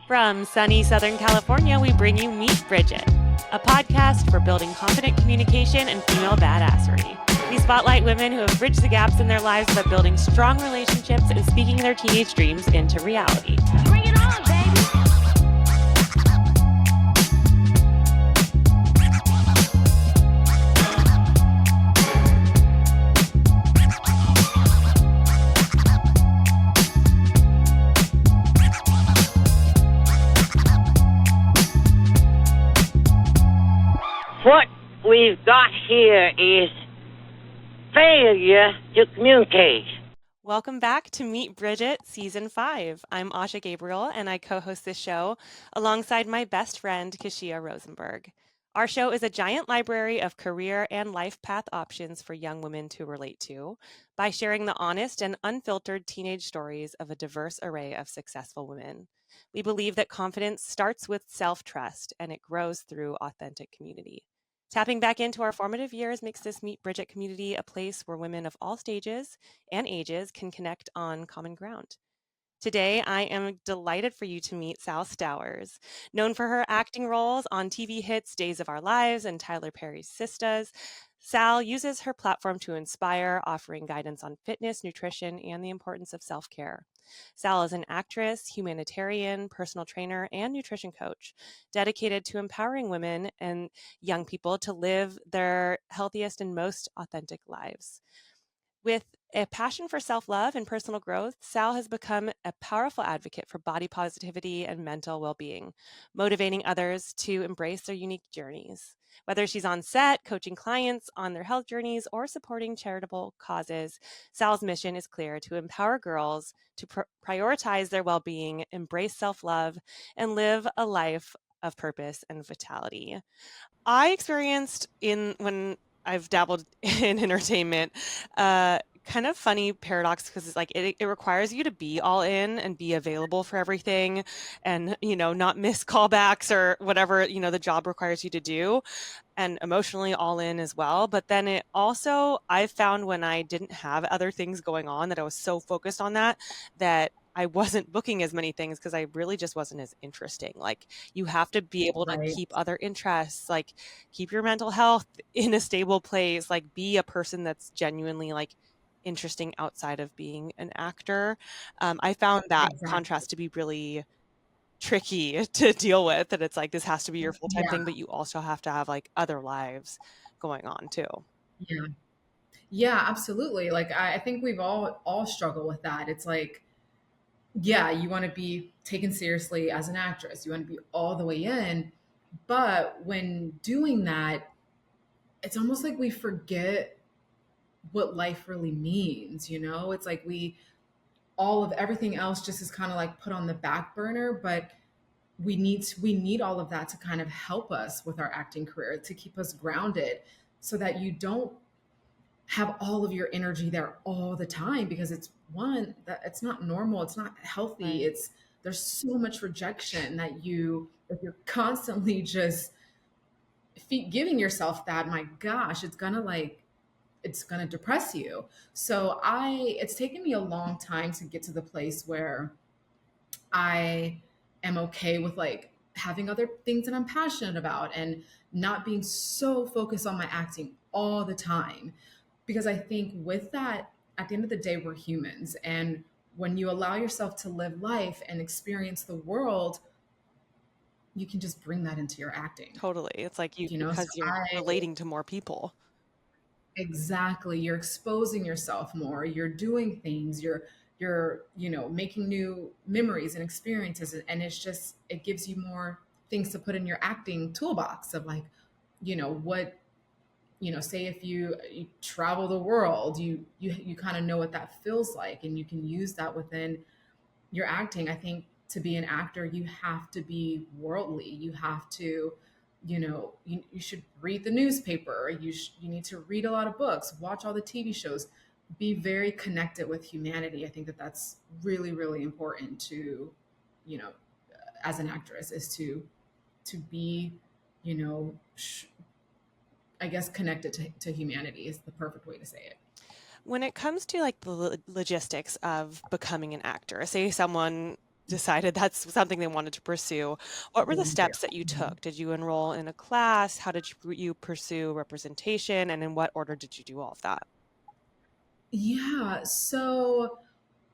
From sunny Southern California, we bring you Meet Bridget, a podcast for building confident communication and female badassery. We spotlight women who have bridged the gaps in their lives by building strong relationships and speaking their teenage dreams into reality. Bring it on, baby! What we've got here is failure to communicate. Welcome back to Meet Bridget Season 5. I'm Asha Gabriel, and I co-host this show alongside my best friend, Kashia Rosenberg. Our show is a giant library of career and life path options for young women to relate to by sharing the honest and unfiltered teenage stories of a diverse array of successful women. We believe that confidence starts with self-trust, and it grows through authentic community. Tapping back into our formative years makes this Meet Bridget community a place where women of all stages and ages can connect on common ground. Today, I am delighted for you to meet Sal Stowers. Known for her acting roles on TV hits Days of Our Lives and Tyler Perry's Sistas, Sal uses her platform to inspire, offering guidance on fitness, nutrition, and the importance of self-care. Sal is an actress, humanitarian, personal trainer, and nutrition coach dedicated to empowering women and young people to live their healthiest and most authentic lives. With a passion for self-love and personal growth, Sal has become a powerful advocate for body positivity and mental well-being, motivating others to embrace their unique journeys. Whether she's on set, coaching clients on their health journeys, or supporting charitable causes, Sal's mission is clear: to empower girls to prioritize their well-being, embrace self-love, and live a life of purpose and vitality. I experienced when I've dabbled in entertainment, kind of funny paradox, because it's like it requires you to be all in and be available for everything and, not miss callbacks or whatever, the job requires you to do, and emotionally all in as well. But then it also, I found when I didn't have other things going on, that I was so focused on that I wasn't booking as many things because I really just wasn't as interesting. Like, you have to be able to Right. keep other interests, like keep your mental health in a stable place, like be a person that's genuinely like interesting outside of being an actor. I found that Exactly. contrast to be really tricky to deal with, that it's like this has to be your full-time Yeah. thing, but you also have to have like other lives going on too. Yeah. Yeah, absolutely. Like I think we've all struggle with that. It's like, yeah, you want to be taken seriously as an actress. You want to be all the way in. But when doing that, it's almost like we forget what life really means, you know? It's like all of everything else just is kind of like put on the back burner, but we need all of that to kind of help us with our acting career, to keep us grounded so that you don't have all of your energy there all the time, because it's one that it's not normal, it's not healthy. Right. It's there's so much rejection that if you're constantly just giving yourself that, my gosh, it's gonna depress you. So it's taken me a long time to get to the place where I am okay with like having other things that I'm passionate about and not being so focused on my acting all the time. Because I think with that, at the end of the day, we're humans. And when you allow yourself to live life and experience the world, you can just bring that into your acting. Totally. It's like You know, so because you're relating to more people. exactly, you're exposing yourself more, you're doing things, you're making new memories and experiences, and it gives you more things to put in your acting toolbox of like, what, say if you travel the world, you kind of know what that feels like, and you can use that within your acting. I think to be an actor, you have to be worldly. You have to, you should read the newspaper. You need to read a lot of books, watch all the TV shows, be very connected with humanity. I think that that's really, really important to, you know, as an actress, is to be, you know, I guess connected to humanity is the perfect way to say it. When it comes to like the logistics of becoming an actor, say someone decided that's something they wanted to pursue. What were the Volunteer. steps that you Mhm. took? Did you enroll in a class? How did you pursue representation? And in what order did you do all of that? Yeah. So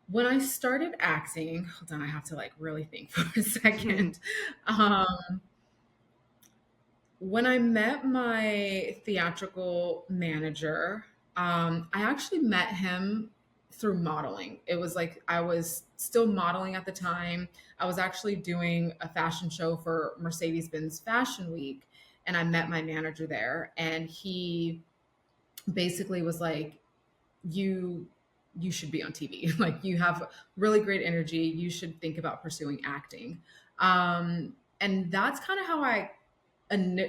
when I started acting, hold on, I have to like really think for a second. Um, when I met my theatrical manager, I actually met him through modeling. It was like I was still modeling at the time. I was actually doing a fashion show for Mercedes-Benz Fashion Week, and I met my manager there, and he basically was like, you you should be on TV. Like you have really great energy. You should think about pursuing acting. And that's kind of how I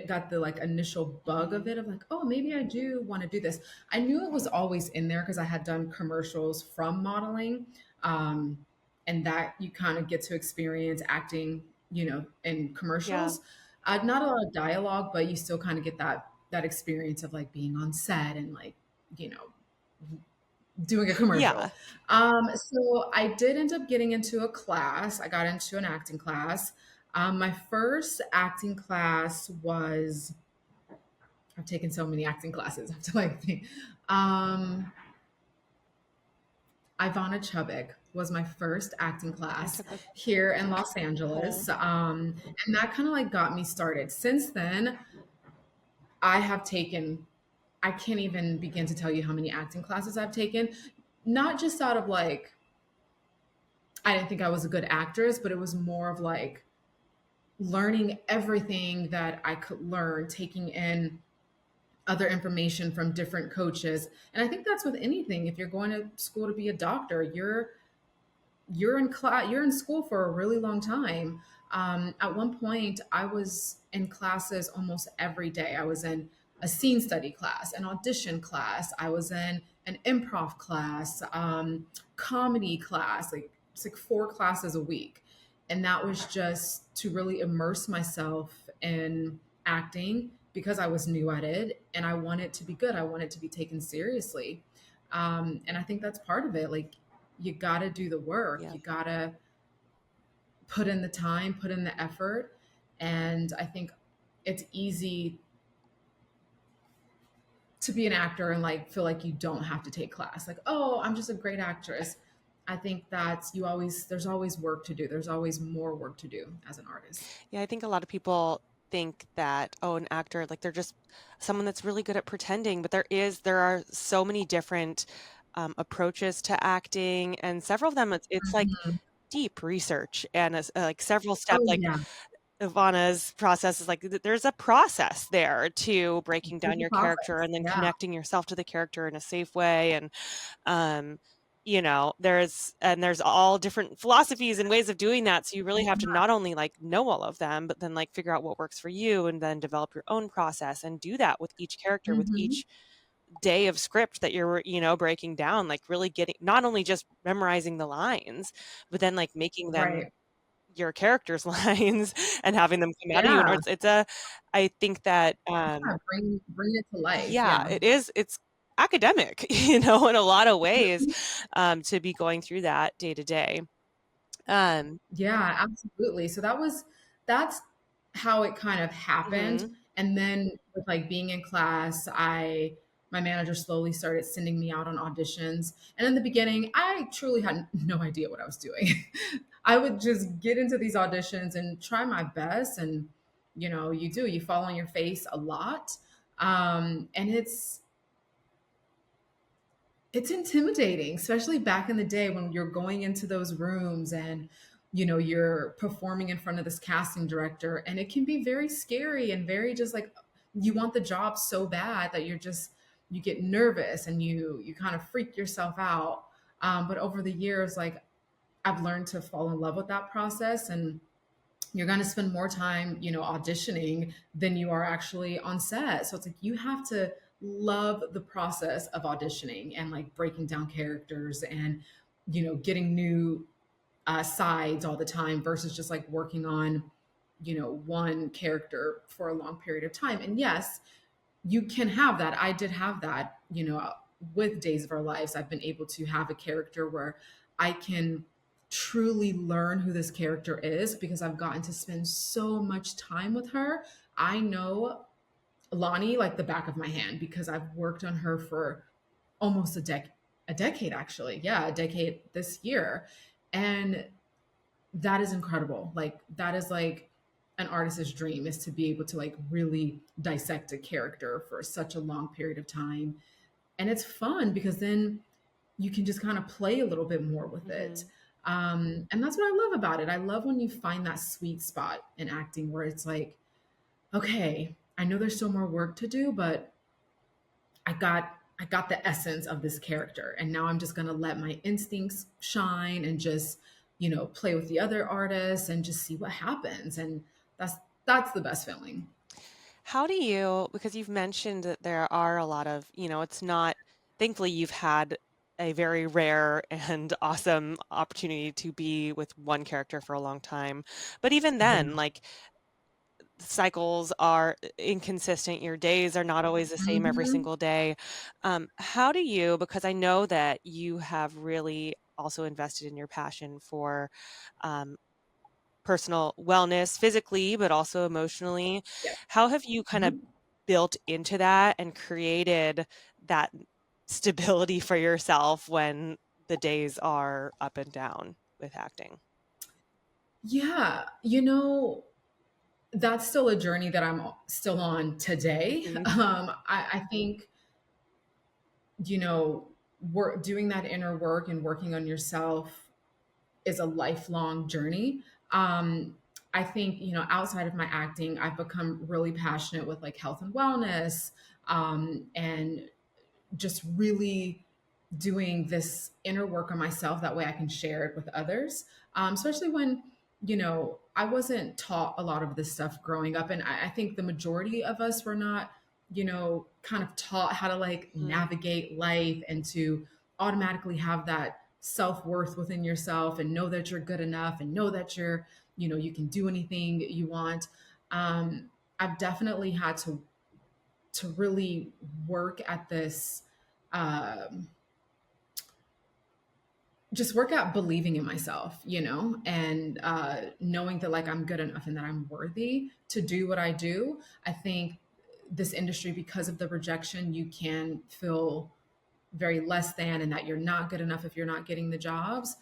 got the like initial bug of Mhm. it of like, oh, maybe I do want to do this. I knew it was always in there because I had done commercials from modeling. Um, and that you kind of get to experience acting, in Yeah. commercials. Not a lot of dialogue, but you still kind of get that experience of like being on set and like, you know, doing a commercial. Yeah. So I did end up getting into a class. I got into an acting class. My first acting class was, I've taken so many acting classes. I have to like think. Um, Ivana Chubbuck was my first acting I class took a here in Los cool. Angeles. And that kind of like got me started. Since then, I have taken, I can't even begin to tell you how many acting classes I've taken, not just out of like, I didn't think I was a good actress, but it was more of like learning everything that I could learn, taking in other information from different coaches. And I think that's with anything. If you're going to school to be a doctor, you're in class, you're in school for a really long time. At one point, I was in classes almost every day. I was in a scene study class, an audition class. I was in an improv class, comedy class. Like it's like 4 classes a week, and that was just to really immerse myself in acting because I was new at it and I wanted to be good. I wanted to be taken seriously, and I think that's part of it. Like you got to do the work. Yeah. You got to put in the time, put in the effort. And I think it's easy to be an actor and like feel like you don't have to take class. Like, oh, I'm just a great actress. I think that's there's always work to do. There's always more work to do as an artist. Yeah, I think a lot of people think that, oh, an actor, like they're just someone that's really good at pretending, but there are so many different approaches to acting, and several of them it's like Mhm. deep research and like several steps. Oh Like yeah, Ivana's process is like there's a process there to breaking there's down a your character process. and then Yeah. connecting yourself to the character in a safe way. And um, there's all different philosophies and ways of doing that. So you really have to not only like know all of them, but then like figure out what works for you and then develop your own process and do that with each character, with Hmm. each day of script that you're, breaking down, like really getting not only just memorizing the lines, but then like making them Right. your character's lines and having them come out of you. And Yeah. I think that, Yeah. Bring it to life. yeah, Yeah. it's academic, in a lot of ways, to be going through that day to day. Um, Yeah, absolutely. So that's how it kind of happened. mhm. And then with like being in class, my manager slowly started sending me out on auditions. And in the beginning, I truly had no idea what I was doing. I would just get into these auditions and try my best. And you fall on your face a lot. And it's intimidating, especially back in the day when you're going into those rooms and you're performing in front of this casting director, and it can be very scary and very just like you want the job so bad that you get nervous and you kind of freak yourself out. But over the years, like I've learned to fall in love with that process, and you're going to spend more time, auditioning than you are actually on set. So it's like you have to love the process of auditioning and like breaking down characters and, getting new sides all the time versus just like working on, one character for a long period of time. And yes, you can have that. I did have that, with Days of Our Lives. I've been able to have a character where I can truly learn who this character is because I've gotten to spend so much time with her. I know Lonnie like the back of my hand because I've worked on her for almost a decade actually. Yeah, a decade this year. And that is incredible. Like that is like an artist's dream is to be able to like really dissect a character for such a long period of time. And it's fun because then you can just kind of play a little bit more with it. Hmm. And that's what I love about it. I love when you find that sweet spot in acting where it's like, okay, I know there's still more work to do, but I got the essence of this character. And now I'm just gonna let my instincts shine and just, play with the other artists and just see what happens. And that's that's the best feeling. How do you, because you've mentioned that there are a lot of, it's not, thankfully, you've had a very rare and awesome opportunity to be with one character for a long time. But even Yeah. then, like, cycles are inconsistent. Your days are not always the same every Mhm. single day. How do you, because I know that you have really also invested in your passion for um, personal wellness physically, but also emotionally. Yeah. How have you kind of Mhm. built into that and created that stability for yourself when the days are up and down with acting? Yeah. That's still a journey that I'm still on today. Mhm. I think, work doing that inner work and working on yourself is a lifelong journey. I think, outside of my acting, I've become really passionate with like health and wellness, and just really doing this inner work on myself. That way I can share it with others, especially when, I wasn't taught a lot of this stuff growing up. And I think the majority of us were not, kind of taught how to like Mhm. navigate life and to automatically have that self-worth within yourself and know that you're good enough and know that you can do anything you want. um, I've definitely had to really work at this, um, just work out believing in myself, and knowing that like I'm good enough and that I'm worthy to do what I do. I think this industry, because of the rejection, you can feel very less than and that you're not good enough if you're not getting the jobs.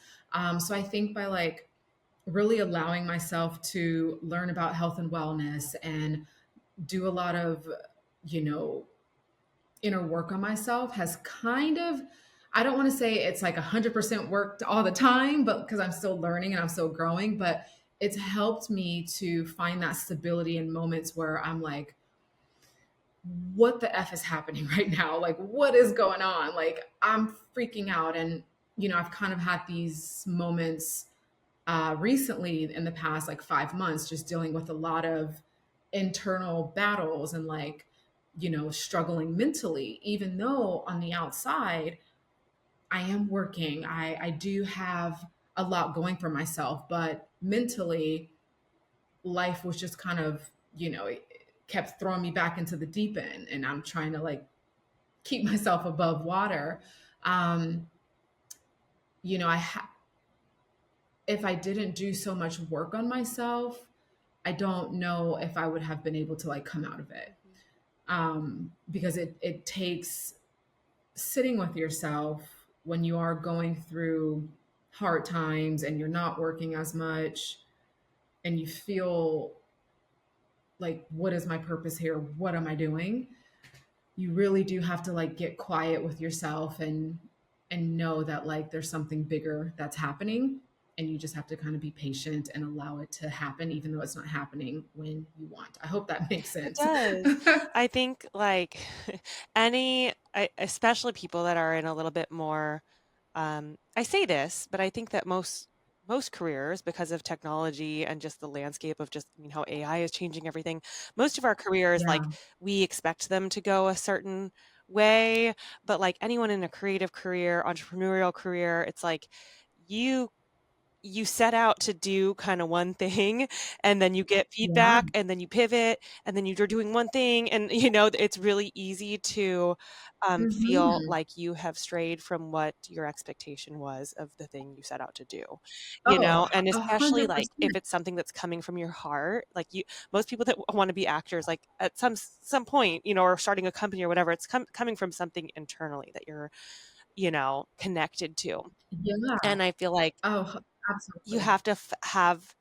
So I think by like really allowing myself to learn about health and wellness and do a lot of, you know, inner work on myself has kind of, I don't want to say it's like 100% worked all the time, but because I'm still learning and I'm still growing, but it's helped me to find that stability in moments where I'm like, what the F is happening right now? Like, what is going on? Like, I'm freaking out. And, I've kind of had these moments recently in the past like 5 months, just dealing with a lot of internal battles and like, struggling mentally, even though on the outside, I am working. I do have a lot going for myself, but mentally, life was just kind of, it kept throwing me back into the deep end. And I'm trying to like keep myself above water. Um, you know, I ha- if I didn't do so much work on myself, I don't know if I would have been able to like come out of it. Because it takes sitting with yourself when you are going through hard times and you're not working as much and you feel like, what is my purpose here? What am I doing? You really do have to like get quiet with yourself and know that like there's something bigger that's happening, and you just have to kind of be patient and allow it to happen even though it's not happening when you want. I hope that makes It sense. does. I think like especially people that are in a little bit more, I say this, but I think that most careers, because of technology and just the landscape of just, how AI is changing everything, most of our careers, like Yeah. we expect them to go a certain way, but like anyone in a creative career, entrepreneurial career, it's like you you set out to do kind of one thing and then you get Yeah. feedback and then you pivot and then you're doing one thing and it's really easy to feel Hmm. like you have strayed from what your expectation was of the thing you set out to do, Oh, and a especially hundred like if percent. it's something that's coming from your heart, like most people that want to be actors, like at some point, or starting a company or whatever, it's coming from something internally that you're connected to. Yeah. And I feel like Oh, you absolutely. have to have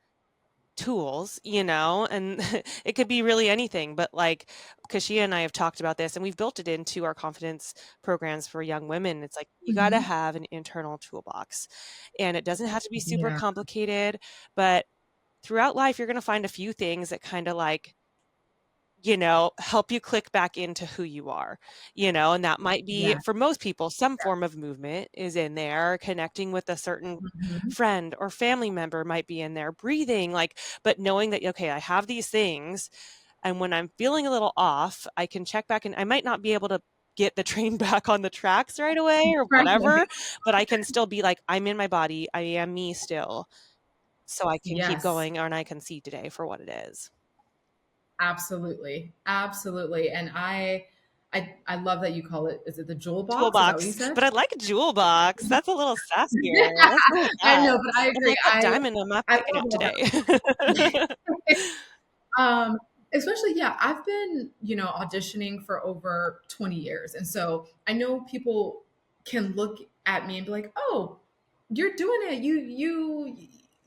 tools, and it could be really anything, but like Kashia and I have talked about this and we've built it into our confidence programs for young women. It's like you got to Hmm. have an internal toolbox and it doesn't have to be super Yeah. complicated, but throughout life, you're going to find a few things that kind of like help you click back into who you are, and that might be Yeah. for most people, some form of movement is in there, connecting with a certain Hmm. friend or family member might be in there, breathing, like, but knowing that, okay, I have these things. And when I'm feeling a little off, I can check back and I might not be able to get the train back on the tracks right away or Right. whatever, but I can still be like, I'm in my body. I am me still. So I can keep Yes. going and I can see today for what it is. Absolutely. Absolutely. And I love that you call it, is it the jewel box? Is that what you Toolbox, said? but I like a jewel box. That's a little sassier. Let's go with I that. know, but I I'm agree. like, "What diamond am I I picking love up all today?" that. Um, especially, yeah, I've been, auditioning for over 20 years. And so I know people can look at me and be like, "Oh, you're doing it.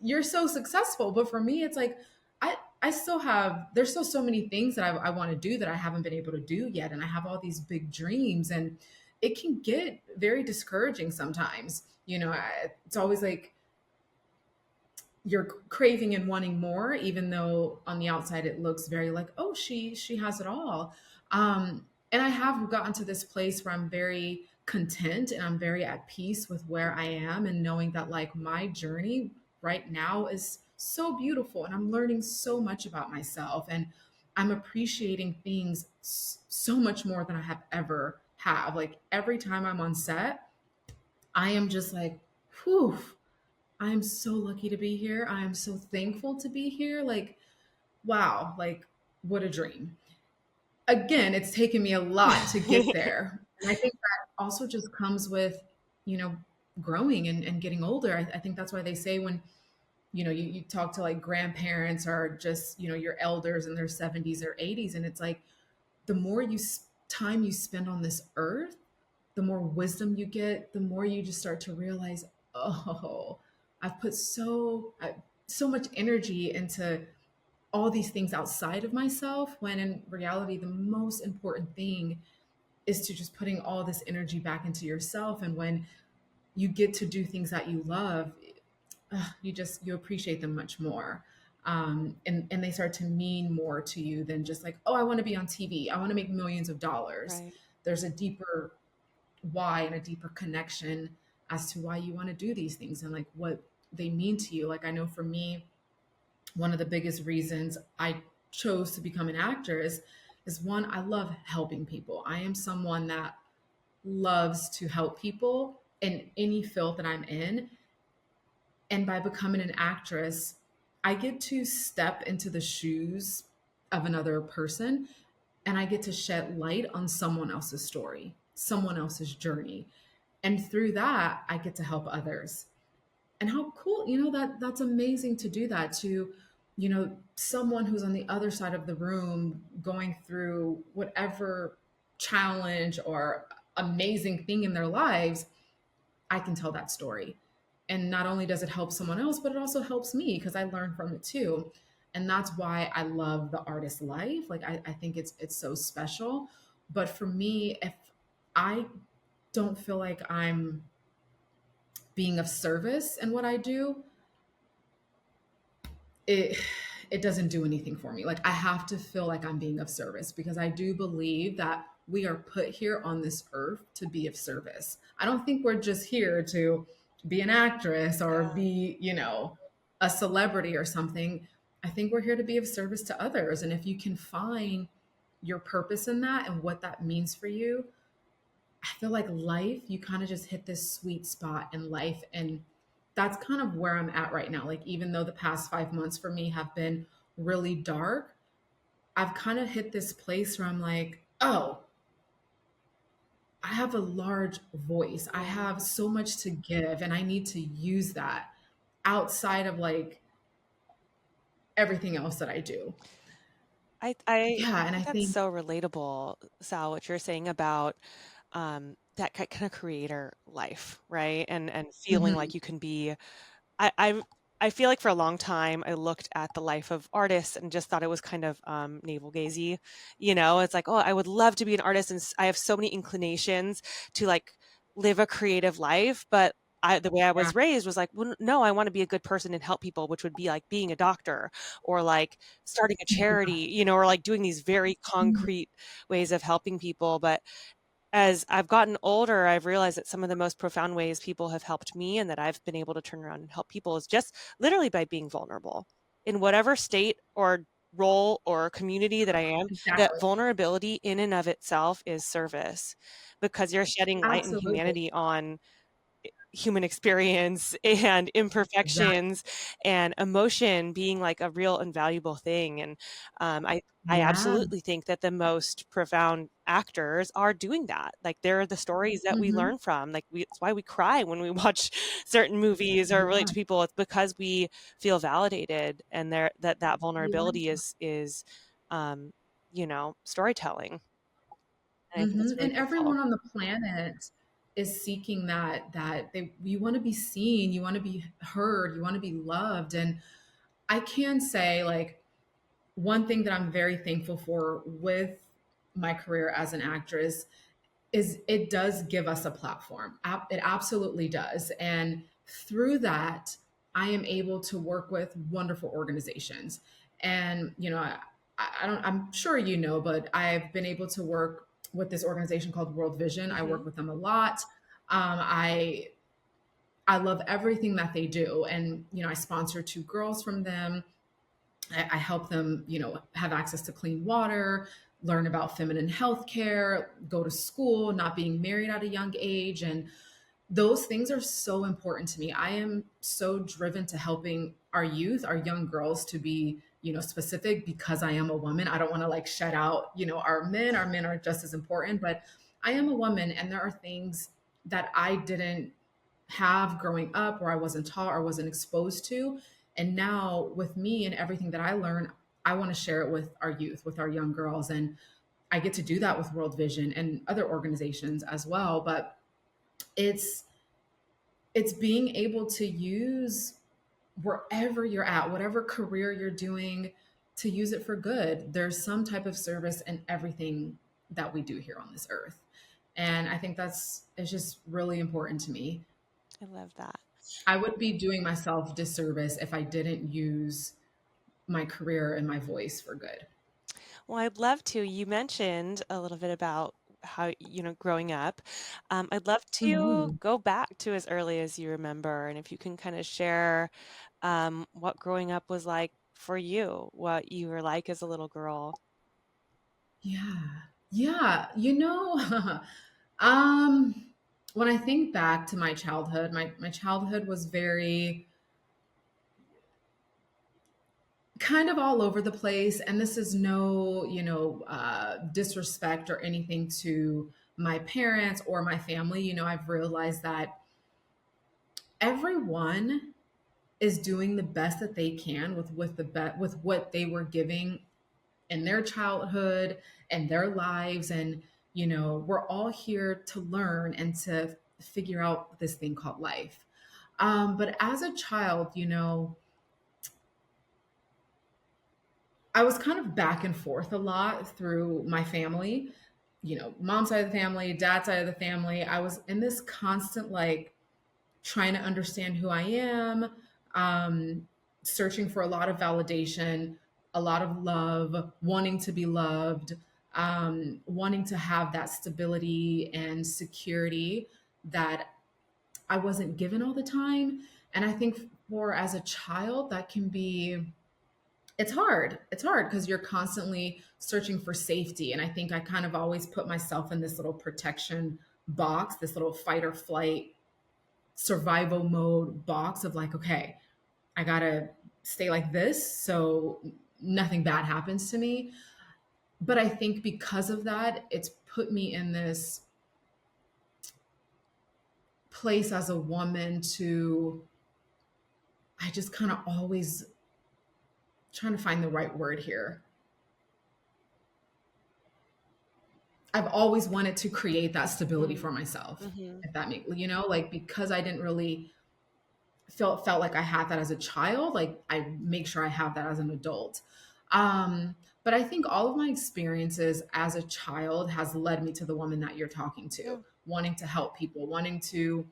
You're so successful." But for me, it's like I still have there's still so many things that I want to do that I haven't been able to do yet. And I have all these big dreams and it can get very discouraging sometimes. It's always like you're craving and wanting more, even though on the outside it looks very like, oh, she has it all. And I have gotten to this place where I'm very content and I'm very at peace with where I am and knowing that like my journey right now is so beautiful and I'm learning so much about myself and I'm appreciating things so much more than I have ever have. Like every time I'm on set, I am just like, whew, I am so lucky to be here. I am so thankful to be here. Like, wow, like what a dream. Again, it's taken me a lot to get there. And I think that also just comes with, you know, growing and getting older. I think that's why they say when, you talk to like grandparents or just, your elders in their 70s or 80s, and it's like the more time you spend on this earth, the more wisdom you get, the more you just start to realize, oh, I've put so much energy into all these things outside of myself, when in reality, the most important thing is to just putting all this energy back into yourself. And when you get to do things that you love, you appreciate them much more. And they start to mean more to you than just like, oh, I want to be on TV, I want to make millions of dollars. Right. There's a deeper why and a deeper connection as to why you want to do these things and like what they mean to you. Like I know for me, one of the biggest reasons I chose to become an actor is one, I love helping people. I am someone that loves to help people in any field that I'm in. And by becoming an actress, I get to step into the shoes of another person and I get to shed light on someone else's story, someone else's journey. And through that, I get to help others. And how cool, that's amazing to do that to, someone who's on the other side of the room going through whatever challenge or amazing thing in their lives. I can tell that story. And not only does it help someone else, but it also helps me because I learn from it too. And that's why I love the artist life. Like I think it's so special. But for me, if I don't feel like I'm being of service in what I do, it it doesn't do anything for me. Like I have to feel like I'm being of service because I do believe that we are put here on this earth to be of service. I don't think we're just here to be an actress or Yeah. be, a celebrity or something. I think we're here to be of service to others. And if you can find your purpose in that and what that means for you, I feel like life, you kind of just hit this sweet spot in life. And that's kind of where I'm at right now. Like, even though the past 5 months for me have been really dark, I've kind of hit this place where I'm like, oh, I have a large voice. I Mm. have so much to give, and I need to use that outside of like everything else that I do. I Yeah. And I think that's think, so relatable, Sal, what you're saying about that kind of creator life, right? And feeling mhm, like you can be I I I feel like for a long time I looked at the life of artists and just thought it was kind of navel gazy. It's like, oh, I would love to be an artist, and I have so many inclinations to like live a creative life, but the way I yeah, was raised was like, well, no, I want to be a good person and help people, which would be like being a doctor or like starting a yeah, charity, or like doing these very mhm, concrete ways of helping people. But as I've gotten older, I've realized that some of the most profound ways people have helped me and that I've been able to turn around and help people is just literally by being vulnerable in whatever state or role or community that I am. That exactly. vulnerability in and of itself is service because you're shedding light and Absolutely. humanity on human experience and Exactly. imperfections and emotion being like a real and valuable thing. And I Yeah. absolutely think that the most profound actors are doing that. Like they're the stories that we Hmm. learn from. Like it's why we cry when we watch certain movies or relate Yeah. to people. It's because we feel validated, and that vulnerability Yeah. is um, storytelling. And I think Hmm. that's really And beautiful. everyone on the planet is seeking that you want to be seen, you want to be heard, you want to be loved. And I can say, like, one thing that I'm very thankful for with my career as an actress is it does give us a platform. It absolutely does. And through that, I am able to work with wonderful organizations. And, I don't, I'm sure you know, but I've been able to work with this organization called World Vision. I Hmm. work with them a lot. Um, I I love everything that they do, and I sponsor two girls from them. I help them, have access to clean water, learn about feminine health care, go to school, not being married at a young age. And those things are so important to me. I am so driven to helping our youth, our young girls to be, specific because I am a woman. I don't want to like shut out, our men. Our men are just as important, but I am a woman, and there are things that I didn't have growing up, or I wasn't taught or wasn't exposed to. And now with me and everything that I learn, I want to share it with our youth, with our young girls. And I get to do that with World Vision and other organizations as well. But it's it's being able to use wherever you're at, whatever career you're doing, to use it for good. There's some type of service in everything that we do here on this earth. And I think that's it's just really important to me. I love that. I would be doing myself disservice if I didn't use my career and my voice for good. Well, I'd love to. You mentioned a little bit about how, growing up. I'd love to Mhm. go back to as early as you remember, and if you can kind of share what growing up was like for you, what you were like as a little girl. Yeah. Yeah. Um, when I think back to my childhood, my childhood was very kind of all over the place. And this is no, disrespect or anything to my parents or my family. I've realized that everyone is doing the best that they can with what they were giving in their childhood and their lives. And we're all here to learn and to figure out this thing called life. But as a child, I was kind of back and forth a lot through my family, mom's side of the family, dad's side of the family. I was in this constant like trying to understand who I am, um, searching for a lot of validation, a lot of love, wanting to be loved, wanting to have that stability and security that I wasn't given all the time. And I think for as a child, that can be it's hard. It's hard because you're constantly searching for safety. And I think I kind of always put myself in this little protection box, this little fight or flight survival mode box of like, okay, I gotta stay like this so nothing bad happens to me. But I think because of that, it's put me in this place as a woman to, I just kind of always trying to find the right word here. I've always wanted to create that stability Mm. for myself, Mhm. if that makes, like because I didn't really felt like I had that as a child, like I make sure I have that as an adult. Um, but I think all of my experiences as a child has led me to the woman that you're talking Yeah. to, wanting to help people, wanting to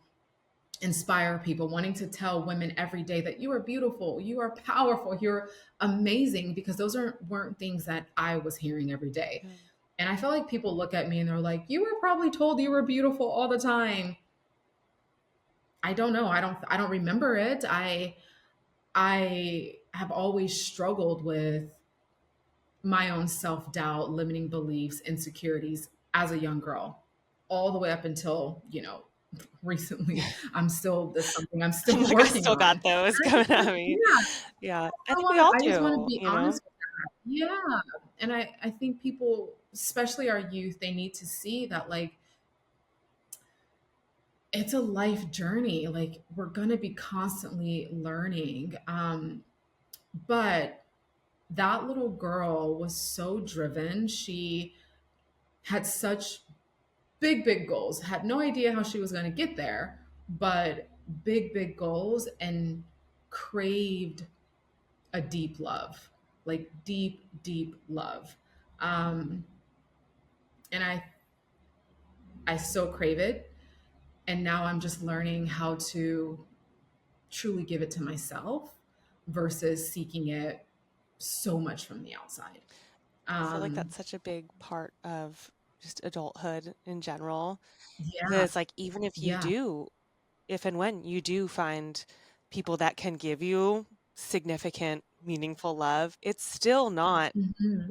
inspire people, wanting to tell women every day that you are beautiful, you are powerful, you're amazing, because those weren't things that I was hearing every day. Yeah. And I feel like people look at me and they're like, you were probably told you were beautiful all the time. I don't know. I don't remember it. I have always struggled with my own self-doubt, limiting beliefs, insecurities as a young girl, all the way up until, recently. That's something I'm still I'm like, I working still on. got And those I coming just at want, me. yeah, Yeah. I I think we want all to, I just want to do, be you know? honest with that. Yeah. And I think people, especially our youth, they need to see that like it's a life journey. Like we're going to be constantly learning. But that little girl was so driven. She had such big goals, had no idea how she was going to get there, but big goals, and craved a deep love, like deep love. Um, and I so crave it. And now I'm just learning how to truly give it to myself versus seeking it so much from the outside. I feel like Um, that's such a big part of just adulthood in general. That yeah, it's like, even if you yeah. do, if and when you do find people that can give you significant, meaningful love, it's still not Mhm.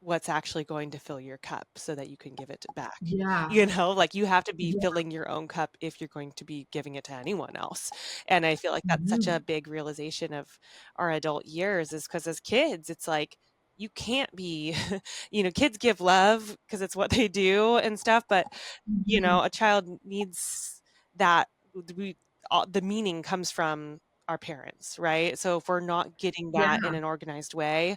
what's actually going to fill your cup so that you can give it back. Yeah, Like you have to be yeah. filling your own cup if you're going to be giving it to anyone else. And I feel like that's such a Mhm. big realization of our adult years, is because as kids, it's like you can't be, kids give love because it's what they do and stuff, but Mhm. a child needs that. We the meaning comes from our parents, right? So if we're not getting that in Yeah, an organized way,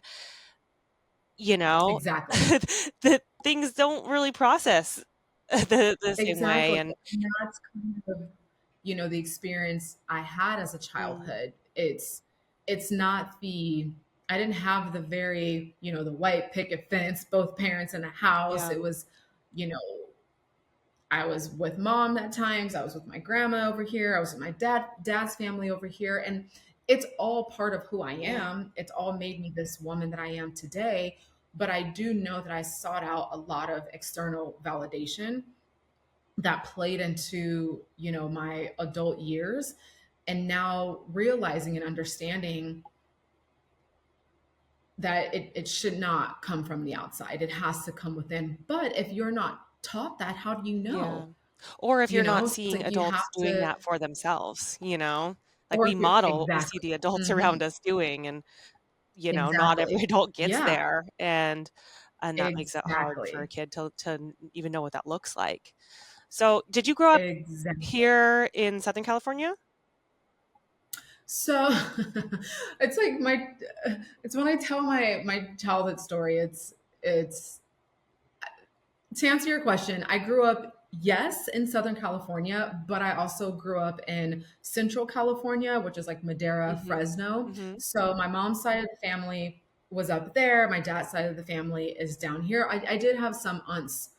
you know, exactly. that things don't really process the same way. Exactly. And And that's kind of, the experience I had as a mm, childhood. It's not the I didn't have the very, the white picket fence, both parents in a house. yeah, It was, you know, I was with mom at times, I was with my grandma over here, I was with my dad's family over here, and it's all part of who I yeah, am. It's all made me this woman that I am today. But I do know that I sought out a lot of external validation that played into, my adult years, and now realizing and understanding that it should not come from the outside. It has to come within. But if you're not taught that, how do you yeah. know? Or if you're not So it's seeing like you have adults doing to, that for themselves, like or we if you're model what we see exactly. the adults Hmm. around us doing, and not every Exactly. adult gets Yeah, there, and that makes it hard for a exactly. kid to even know what that looks like. So, did you grow up Exactly. here in Southern California? So it's like it's when I tell my childhood story, it's to answer your question, I grew up, yes, in Southern California, but I also grew up in Central California, which is like Madera, Mhm. Fresno. Mhm. So my mom's side of the family was up there. My dad's side of the family is down here. I did have some aunts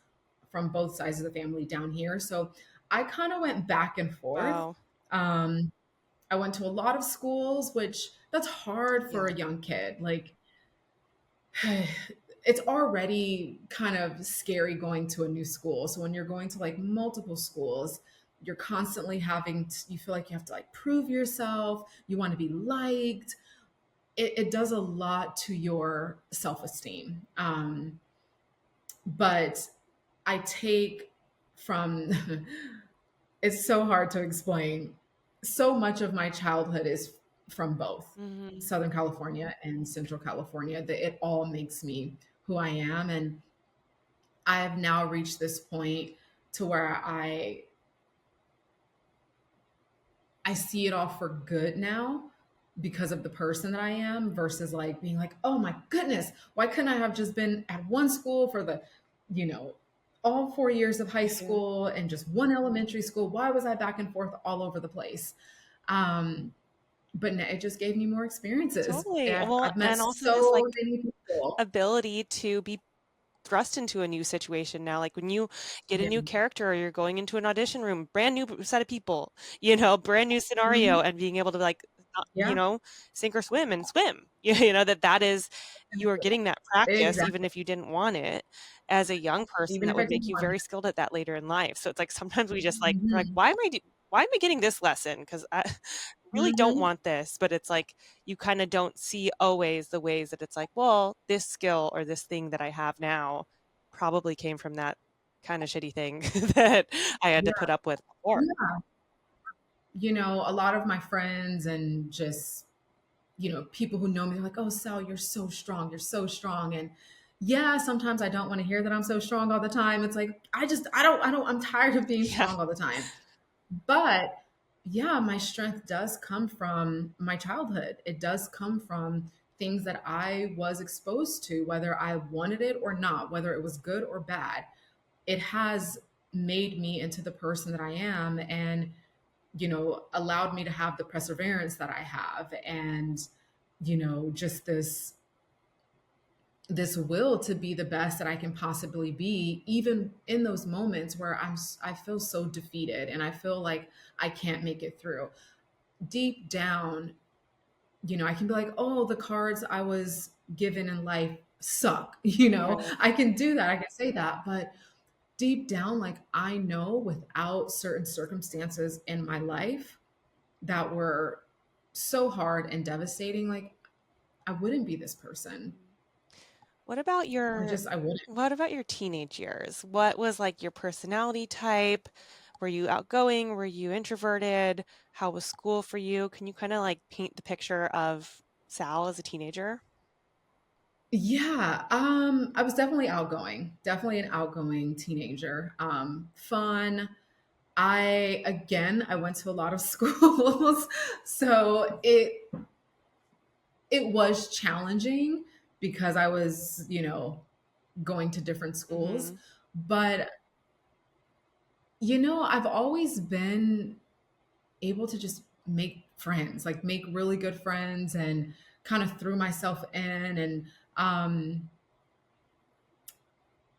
from both sides of the family down here. So I kind of went back and forth. Wow. Um, I went to a lot of schools, which that's hard for Yeah. a young kid. Like, it's already kind of scary going to a new school. So when you're going to like multiple schools, you're constantly you feel like you have to like prove yourself, you want to be liked. It does a lot to your self-esteem. But I take from, it's so hard to explain. so much of my childhood is from both Hmm. Southern California and Central California that it all makes me who I am. And I have now reached this point to where I see it all for good now because of the person that I am versus like being like, oh my goodness, why couldn't I have just been at one school for the, you know, all 4 years of high Right. school and just one elementary school? Why was I back and forth all over the place? Um, but it just gave me more experiences. Totally. Well, I've met and also this so like many people. ability to be thrust into a new situation now. Like when you get a Yeah. new character or you're going into an audition room, brand new set of people, brand new scenario, Mhm. and being able to like, Yeah. sink or swim and swim. That is, you are getting that practice even Exactly. if you didn't want it as a young person Even that if I would make didn't you want very skilled at that later in life. So it's like sometimes we just like, we're like, it. why am I getting this lesson? Because I really don't Hmm. want this, but it's like you kind of don't see always the ways that it's like, well, this skill or this thing that I have now probably came from that kind of shitty thing that I had to put Yeah. up with before. A lot of my friends and just, people who know me, they're like, oh, Sal, you're so strong. You're so strong. And yeah, sometimes I don't want to hear that I'm so strong all the time. It's like, I'm tired of being Yeah. strong all the time. But yeah, my strength does come from my childhood. It does come from things that I was exposed to, whether I wanted it or not, whether it was good or bad. It has made me into the person that I am. And allowed me to have the perseverance that I have and just this will to be the best that I can possibly be, even in those moments where I feel so defeated and I feel like I can't make it through. Deep down, I can be like, oh, the cards I was given in life suck. Right. I can do that. I can say that, but deep down, like I know without certain circumstances in my life that were so hard and devastating, like I wouldn't be this person. Mhm. What about I wouldn't. your teenage years? What was like your personality type? Were you outgoing? Were you introverted? How was school for you? Can you kind of like paint the picture of Sal as a teenager? Yeah, I was definitely an outgoing teenager. Fun. I went to a lot of schools, so it was challenging because I was, going to different schools, Hmm. but I've always been able to just make friends, like make really good friends and kind of threw myself in and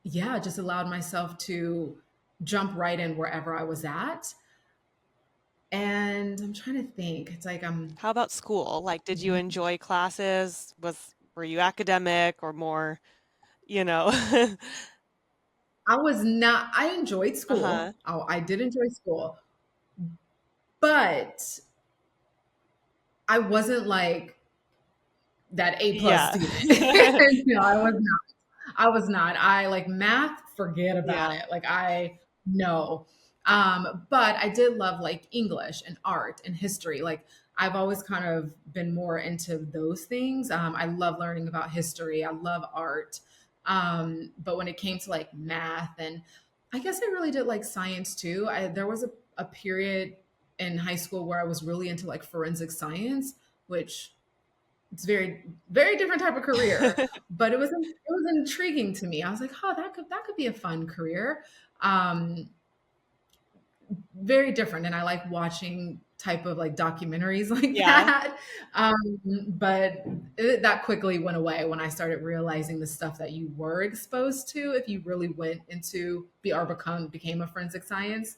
yeah, just allowed myself to jump right in wherever I was at. And I'm trying to think. It's like How about school? Like, did you enjoy classes? Were you academic or more, you know? I was not I enjoyed Uh-huh. school. I did enjoy school, but I wasn't like that A plus Yeah. student. No, I was not. I was not. I like math, forget about Yeah. it. Like I no. But I did love like English and art and history. Like I've always kind of been more into those things. I love learning about history. I love art. But when it came to like math and I guess I really did like science too. There was a period in high school where I was really into like forensic science, which it's very very different type of career, but it was intriguing to me. I was like, oh, that could be a fun career. um Very different, and I like watching type of like documentaries like Yeah. that. But that quickly went away when I started realizing the stuff that you were exposed to if you really went into be or became a forensic scientist.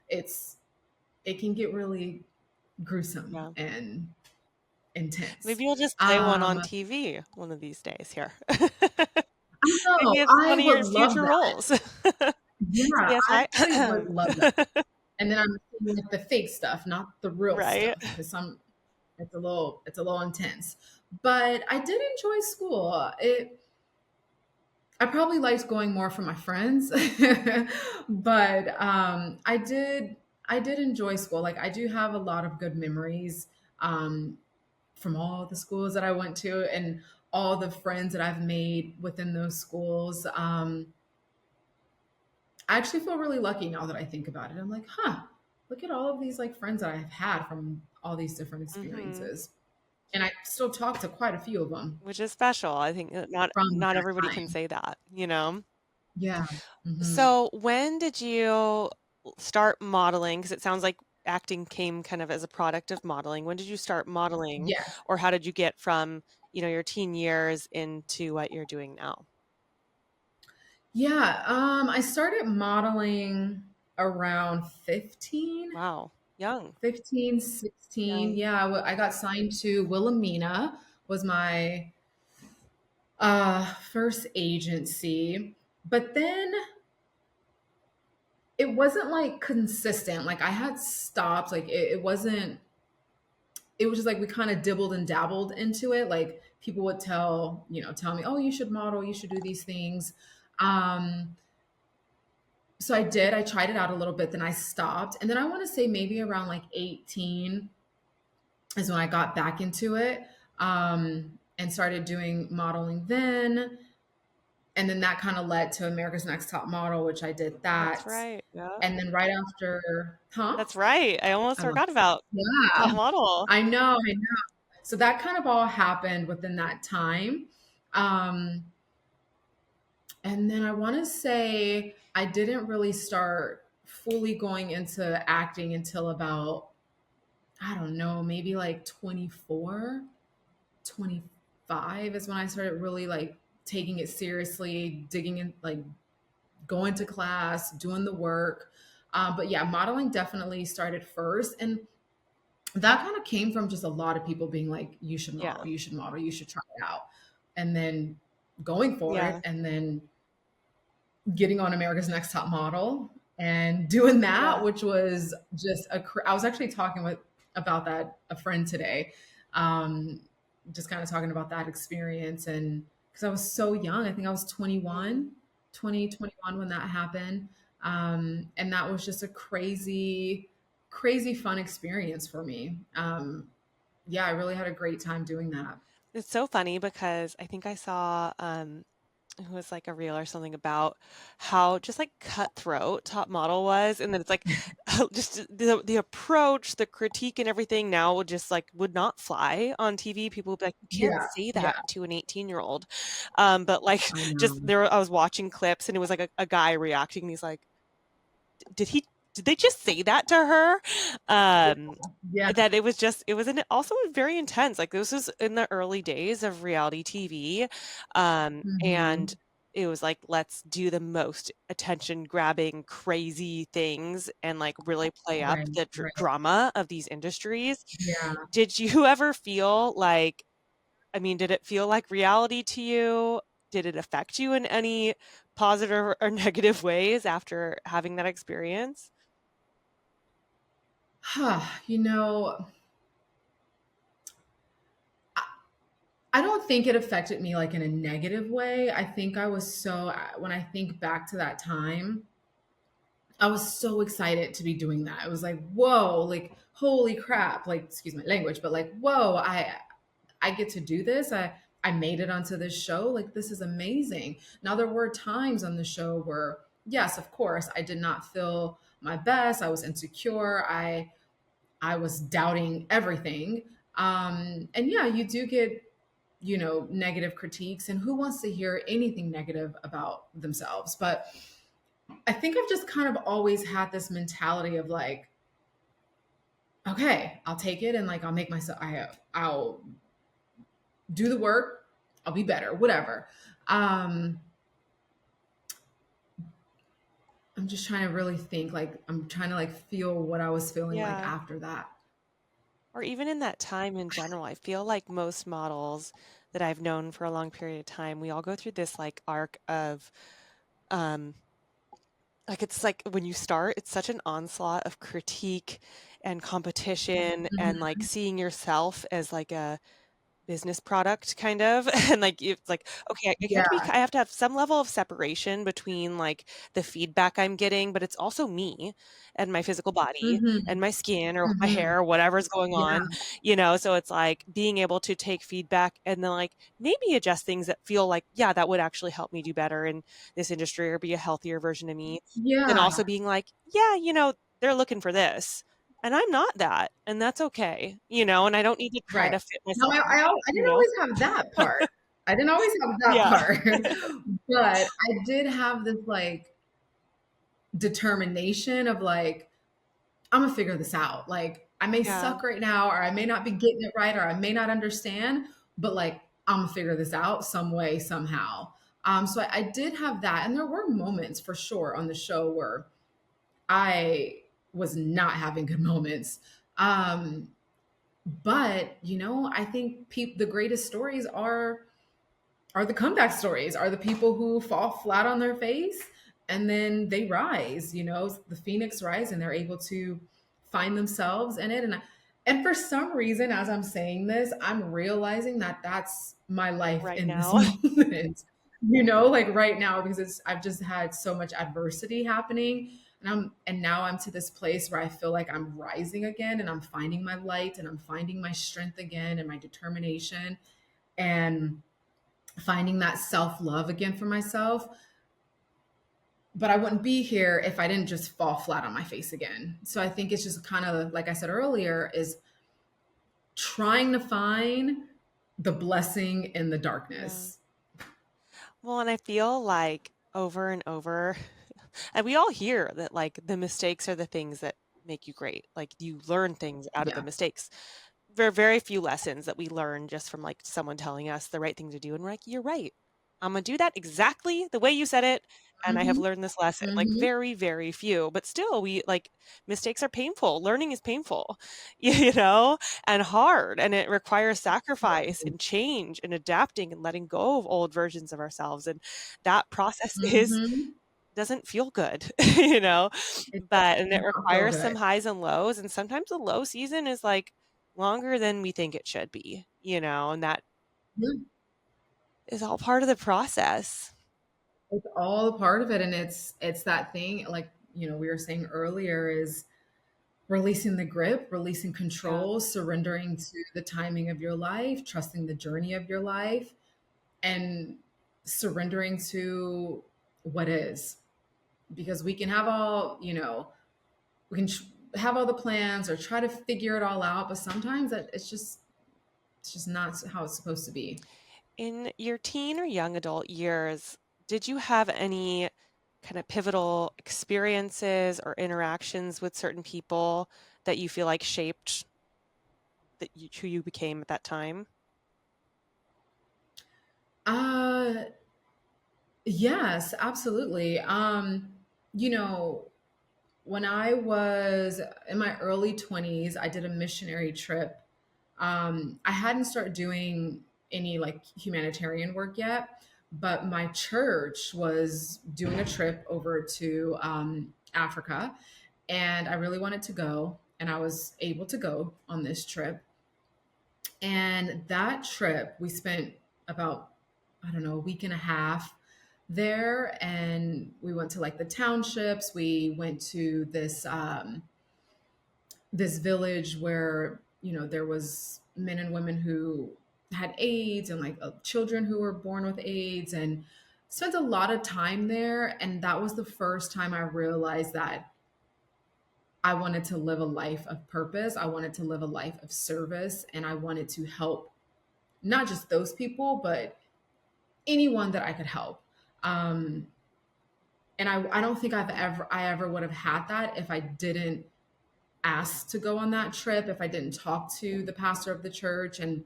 It can get really gruesome Yeah. and intense. Maybe you'll just play one on TV one of these days here. I Maybe know, it's I one of would your love future that. roles. Yeah, I CSI. actually would love that. And then I'm seeing like the fake stuff, not the real Right. stuff, because some it's a little intense. But I did enjoy school. I probably liked going more for my friends, but I did. I did enjoy school. Like I do have a lot of good memories um, from all the schools that I went to and all the friends that I've made within those schools. I actually feel really lucky now that I think about it. I'm like, huh, look at all of these like friends that I've had from all these different Hmm. experiences. And I still talk to quite a few of them Which is special. I think that not from not that everybody can time. say that, you know? Yeah. Hmm. So when did you start modeling? Because it sounds like acting came kind of as a product of modeling. When did you start modeling, Yeah. or how did you get from, your teen years into what you're doing now? Yeah. I started modeling around 15, Wow, young, 15, 16. young. Yeah. I got signed to Wilhelmina was my first agency. But then it wasn't like consistent. Like I had stopped. Like it wasn't. It was just like we kind of dibbled and dabbled into it. Like people would tell me, "Oh, you should model. You should do these things." Um, so I did. I tried it out a little bit. Then I stopped, and then I want to say maybe around like 18 is when I got back into it and started doing modeling then. And then that kind of led to America's Next Top Model, which I did That's that. right. Yeah. And then right after, huh? That's right. I almost I love, forgot about yeah, Top Model. I know. So that kind of all happened within that time. Um, and then I want to say I didn't really start fully going into acting until about, I don't know, maybe like 24, 25 is when I started really like taking it seriously, digging in, like going to class, doing the work. But yeah, modeling definitely started first. And that kind of came from just a lot of people being like, Yeah. you should model, you should try it out. And then going for it Yeah. and then getting on America's Next Top Model and doing that, Yeah. which was just I was actually talking with about that a friend today. Um, just kind of talking about that experience and because I was so young, I think I was Mhm. 21 when that happened. And that was just a crazy fun experience for me. Yeah, I really had a great time doing that. It's so funny because I think I saw it was like a reel or something about how just like cutthroat Top Model was, and then it's like just the approach, the critique, and everything now would just like would not fly on TV. People would be like, "You can't Yeah, say yeah, that to an 18-year-old." But like I just know. there, I was watching clips, and it was like a guy reacting, and he's like, "Did he? Did they just say that to her?" Um, Yeah. that it was just it was also very intense. Like this was in the early days of reality TV, and Hmm. it was like let's do the most attention grabbing crazy things and like really play up Right, the right. drama of these industries. Yeah. Did you ever feel like, I mean, did it feel like reality to you? Did it affect you in any positive or negative ways after having that experience? You know, I I don't think it affected me like in a negative way. I think I was when I think back to that time, I was so excited to be doing that. It was like, whoa, like holy crap, like excuse my language, but like, whoa, I get to do this. I made it onto this show. Like this is amazing. Now there were times on the show where yes, of course, I did not feel my best. I was insecure. I was doubting everything. And yeah, you do get, negative critiques, and who wants to hear anything negative about themselves? But I think I've just kind of always had this mentality of like, okay, I'll take it and like I'll make myself, I'll do the work, I'll be better, whatever. Um, I'm just trying to really think, like, I'm trying to like feel what I was feeling like Yeah. after that. Or even in that time in general, I feel like most models that I've known for a long period of time, we all go through this like arc of um like it's like when you start, it's such an onslaught of critique and competition and like Mhm. seeing yourself as like a business product kind of. And like it's like, okay, Yeah. I have to have some level of separation between like the feedback I'm getting, but it's also me and my physical body Mhm. and my skin or my Mhm. hair, whatever's going Yeah. on, so it's like being able to take feedback and then like maybe adjust things that feel like, yeah, that would actually help me do better in this industry or be a healthier version of me. But then Yeah. also being like, yeah, they're looking for this. And I'm not that, and that's okay, and I don't need to try Right. to fit No, myself I you didn't know? always have that part. I didn't always have that Yeah. part, but I did have this like determination of like, I'm gonna figure this out. Like, I may Yeah. suck right now, or I may not be getting it right, or I may not understand, but like, I'm gonna figure this out some way, somehow. So I did have that, and there were moments for sure on the show where I was not having good moments. Um, but I think the greatest stories are the comeback stories, are the people who fall flat on their face and then they rise, the phoenix rise, and they're able to find themselves in it. And for some reason, as I'm saying this, I'm realizing that that's my life Right in this now. moment, like right now, because I've just had so much adversity happening. And now I'm to this place where I feel like I'm rising again, and I'm finding my light, and I'm finding my strength again, and my determination, and finding that self love again for myself. But I wouldn't be here if I didn't just fall flat on my face again. So I think it's just kind of like I said earlier, is trying to find the blessing in the Yeah. darkness. Well, and I feel like over and over, and we all hear that like the mistakes are the things that make you great. Like you learn things out of the Yeah. mistakes. There are very few lessons that we learn just from like someone telling us the right thing to do. And we're like, you're right. I'm gonna do that exactly the way you said it. And I have Hmm. learned this lesson. Like Hmm. very, very few. But still, we like mistakes are painful. Learning is painful, and hard. And it requires sacrifice and change and adapting and letting go of old versions of ourselves. And that process is Hmm. doesn't feel good, you know, It but and does it not feel requires some good. highs and lows, and sometimes the low season is like longer than we think it should be, and that Yeah. is all part of the process. It's all a part of it. And it's that thing, like, we were saying earlier, is releasing the grip, releasing Yeah. control, surrendering to the timing of your life, trusting the journey of your life, and surrendering to what is. Because we can have all, we can have all the plans or try to figure it all out, but sometimes it's just not how it's supposed to be. In your teen or young adult years, did you have any kind of pivotal experiences or interactions with certain people that you feel like shaped who you became at that time? Uh yes, absolutely. You know, when I was in my early 20s, I did a missionary trip. I hadn't started doing any like humanitarian work yet, but my church was doing a trip over to Africa, and I really wanted to go, and I was able to go on this trip. And that trip, we spent about, I don't know, a week and a half there, and we went to like the townships. We went to this village where there was men and women who had AIDS, and like children who were born with AIDS, and spent a lot of time there. And that was the first time I realized that I wanted to live a life of purpose. I wanted to live a life of service, and I wanted to help not just those people, but anyone that I could help. Um, and I don't think I ever would have had that if I didn't asked to go on that trip, if I didn't talk to the pastor of the church and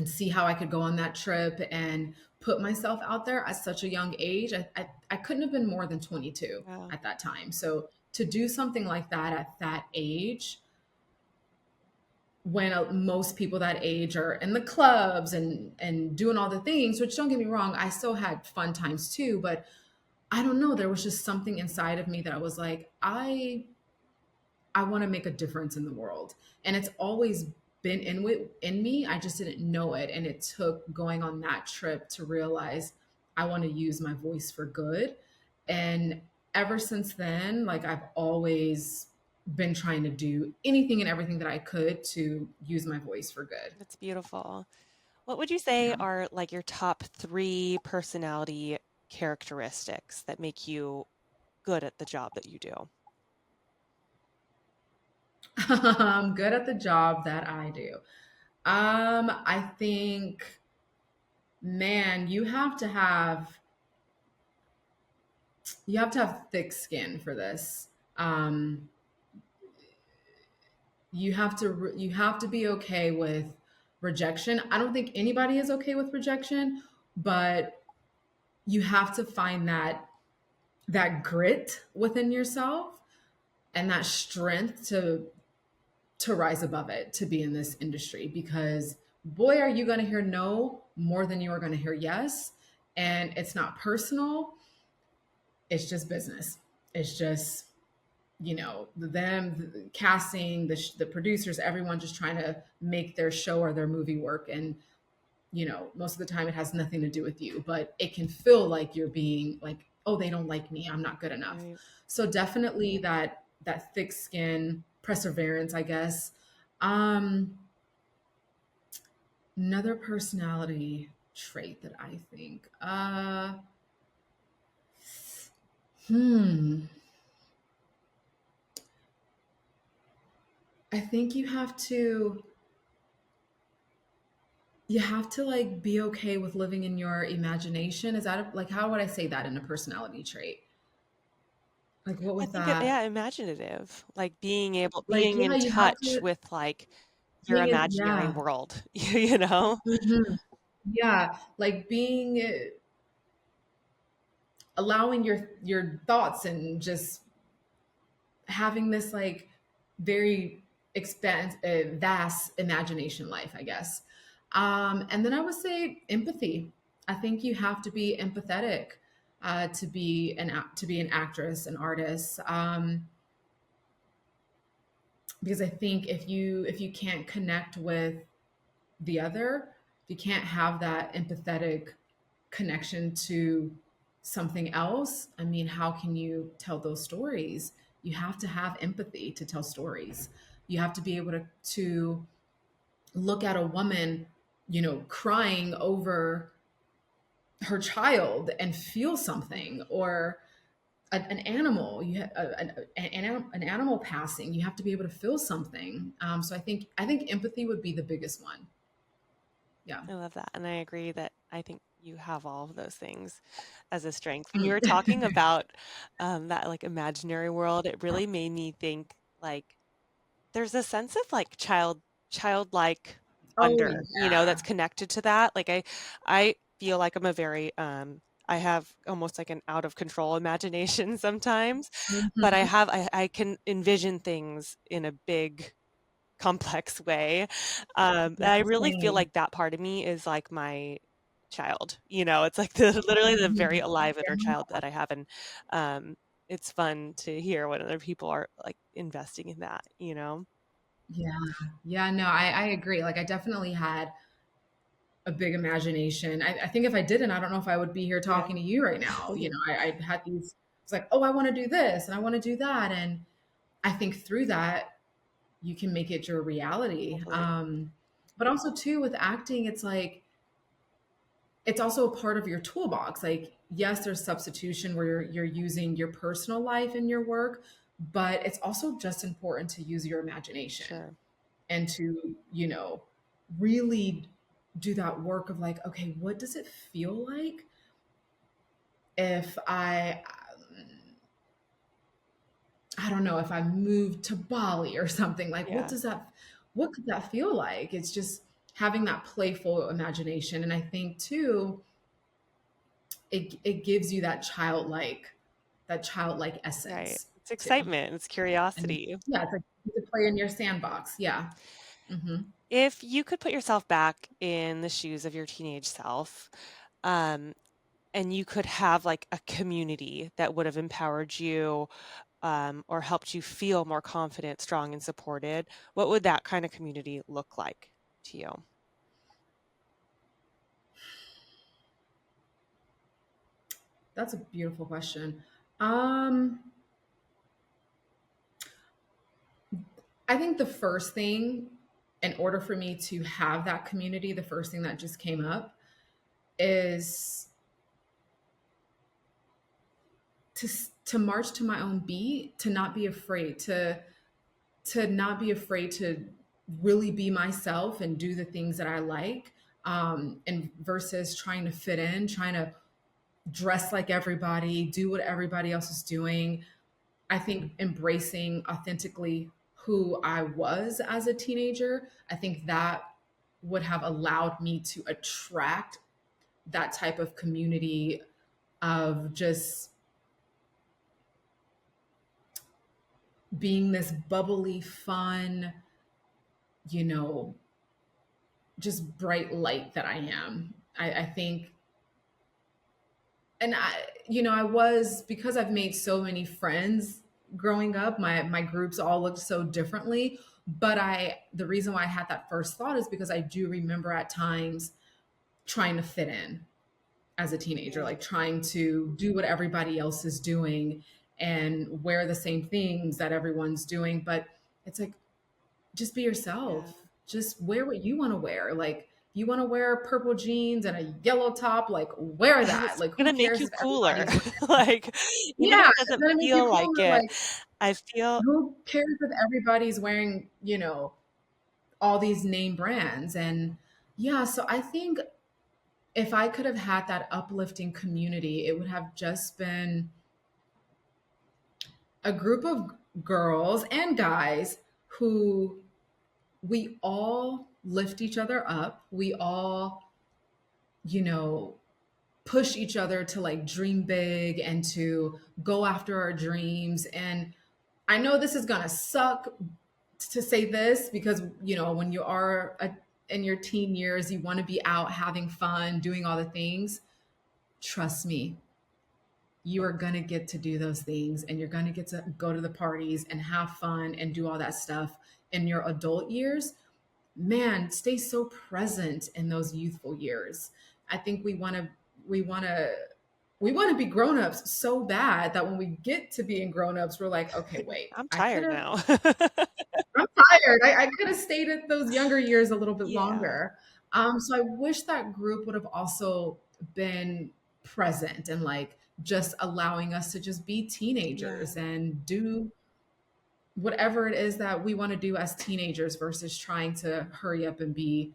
see how I could go on that trip and put myself out there at such a young age. I couldn't have been more than 22 Yeah. at that time. So to do something like that at that age, when most people that age are in the clubs and doing all the things, which don't get me wrong, I still had fun times too, but I don't know, there was just something inside of me that I was like, I want to make a difference in the world. And it's always been in me. I just didn't know it. And it took going on that trip to realize I want to use my voice for good. And ever since then, like I've always been trying to do anything and everything that I could to use my voice for good. That's beautiful. What would you say Yeah. are like your top three personality characteristics that make you good at the job that you do? I'm good at the job that I do. I think, man, you have to have thick skin for this. Um, you have to be okay with rejection. I don't think anybody is okay with rejection, but you have to find that grit within yourself and that strength to rise above it, to be in this industry, because boy are you going to hear no more than you are going to hear yes. And it's not personal, it's just business. It's just, them, the casting, the producers, everyone just trying to make their show or their movie work. And most of the time it has nothing to do with you, but it can feel like you're being like, oh, they don't like me, I'm not good enough. Right. So definitely that thick skin, perseverance, I guess. um Another personality trait that I think, hmm I think you have to like be okay with living in your imagination. Is that like, how would I say that in a personality trait? Like, what I would think that, yeah, imaginative, like like, being yeah, in you have touch to with like your being in, imaginary yeah. world, you know? Mhm. Yeah, like being, allowing your thoughts and just having this like very vast imagination life, I guess. And then I would say empathy. I think you have to be empathetic, to be an actress, an artist. Because I think if you can't connect with the other, if you can't have that empathetic connection to something else, I mean, how can you tell those stories? You have to have empathy to tell stories. You have to be able to look at a woman, crying over her child and feel something, or an animal, an animal passing. You have to be able to feel something. So I think empathy would be the biggest one. Yeah. I love that. And I agree that I think you have all of those things as a strength. When you Mm. were talking about that like imaginary world, it really made me think like there's a sense of like childlike Oh wonder, that's yeah. connected to that. Like I feel like I'm a very I have almost like an out of control imagination sometimes, but Mhm. I can envision things in a big complex way. Yeah, I really feel same. like that part of me is like my child, it's like the literally the very Mhm. alive inner child Yeah. that I have, and it's fun to hear when other people are like investing in that. Yeah. Yeah, no, I agree. Like I definitely had a big imagination. I think if I didn't, I don't know if I would be here Yeah. talking to you right now. I had these, it's like, oh, I want to do this and I want to do that. And I think through that, you can make it your reality. Totally. But also too with acting, it's like, it's also a part of your toolbox. Like, yes, there's substitution where you're using your personal life in your work, but it's also just important to use your imagination Sure. and to, really do that work of like, okay, what does it feel like if I don't know, if I moved to Bali or something, like Yeah. what could that feel like? It's just having that playful imagination. And I think too, it gives you that childlike Right. essence It's too. excitement, it's And curiosity. yeah, it's like you could play in your sandbox. Yeah. Hmm. If you could put yourself back in the shoes of your teenage self, um, and you could have like a community that would have empowered you or helped you feel more confident, strong, and supported, what would that kind of community look like to you? That's a beautiful question. Um, I think the first thing, in order for me to have that community, the first thing that just came up is to to march to my own beat, to not be afraid, to not be afraid to really be myself and do the things that I like, and versus trying to fit in, trying to dress like everybody, do what everybody else is doing. I think embracing authentically who I was as a teenager, I think that would have allowed me to attract that type of community of just being this bubbly, fun, you know, just bright light that I am. I think, and I was, because I've made so many friends growing up, my groups all looked so differently. But the reason why I had that first thought is because I do remember at times trying to fit in as a teenager, Yeah. like trying to do what everybody else is doing and wear the same things that everyone's doing. But it's like, just be Yeah. yourself. Just wear what you want to wear. Like, you want to wear purple jeans and a yellow top, like wear that. It's Like, who gonna make cares you if cooler. everybody's wearing? Like, even if Yeah, it it's doesn't gonna make you feel like cooler. it, Like, I feel who cares if everybody's wearing, all these name brands? And yeah, so I think if I could have had that uplifting community, it would have just been a group of girls and guys who we all lift each other up. We all, you know, push each other to like dream big and to go after our dreams. And I know this is going to suck to say this because, when you are in your teen years, you want to be out having fun, doing all the things. Trust me, you are going to get to do those things and you're going to get to go to the parties and have fun and do all that stuff in your adult years. Man, stay so present in those youthful years. I think we want to we want to be grown-ups so bad that when we get to being grown-ups, we're like, okay, wait, I'm I could tired have now. I'm tired. I could have stayed at those younger years a little bit Yeah. longer. So I wish that group would have also been present and like just allowing us to just be Yeah. teenagers and do whatever it is that we want to do as teenagers versus trying to hurry up and be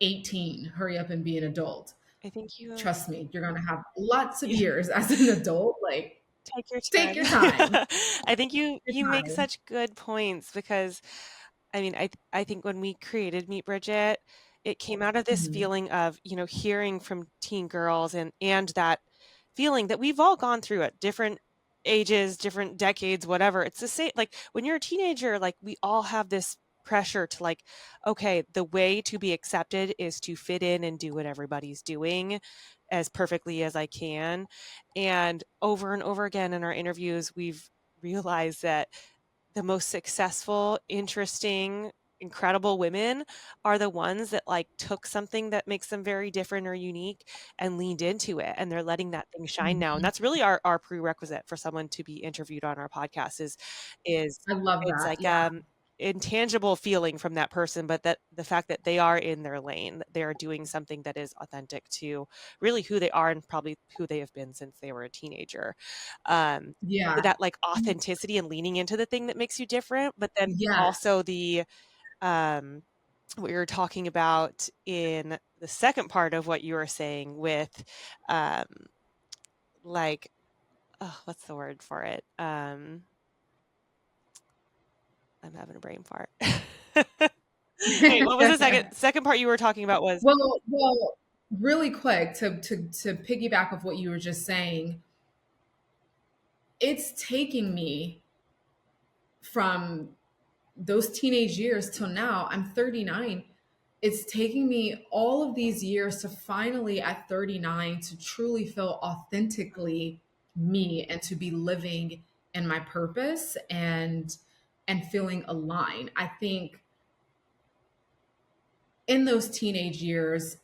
18, hurry up and be an adult. I think you Trust me, you're going to have lots of yeah, years as an adult. Like, take your take time. your time. I think Your you make time. such good points because I mean, I think when we created Meet Bridget, it came out of this Mhm. feeling of, hearing from teen girls and that feeling that we've all gone through at different ages, different decades, whatever. It's the same, like when you're a teenager, like we all have this pressure to like, okay, the way to be accepted is to fit in and do what everybody's doing as perfectly as I can. And over again in our interviews, we've realized that the most successful, interesting, incredible women are the ones that like took something that makes them very different or unique and leaned into it, and they're letting that thing shine now. And Mhm. that's really our prerequisite for someone to be interviewed on our podcast is I love it's that. like Yeah. intangible feeling from that person, but that the fact that they are in their lane, that they are doing something that is authentic to really who they are and probably who they have been since they were a teenager. Um, Yeah. that like authenticity and leaning into the thing that makes you different, but then Yes. also the um what you're talking about in the second part of what you were saying with um like oh, what's the word for it? I'm having a brain fart. Wait, what was the second part you were talking about was Well, really quick to piggyback of what you were just saying, it's taking me from those teenage years till now. I'm 39. It's taking me all of these years to finally at 39 to truly feel authentically me and to be living and my purpose, and feeling aligned. I think in those teenage years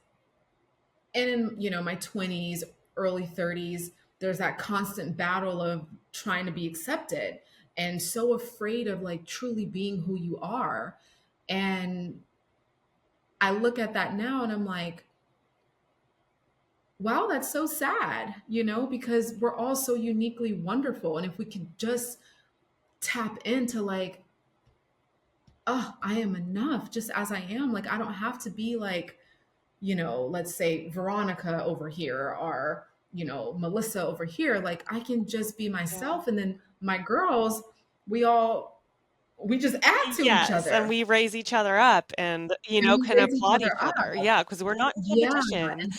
and in, my 20s, early 30s, there's that constant battle of trying to be accepted and so afraid of like truly being who you are. And I look at that now and I'm like, wow, that's so sad, because we're all so uniquely wonderful. And if we could just tap into like, oh, I am enough just as I am. Like, I don't have to be like, let's say Veronica over here or, Melissa over here. Like, I can just be Yeah. myself. And then my girls, we just add to each Yes, and other we raise each other up and, and we can raise each applaud other each other. up. Yeah, because 'cause we're not in Yeah. competition. And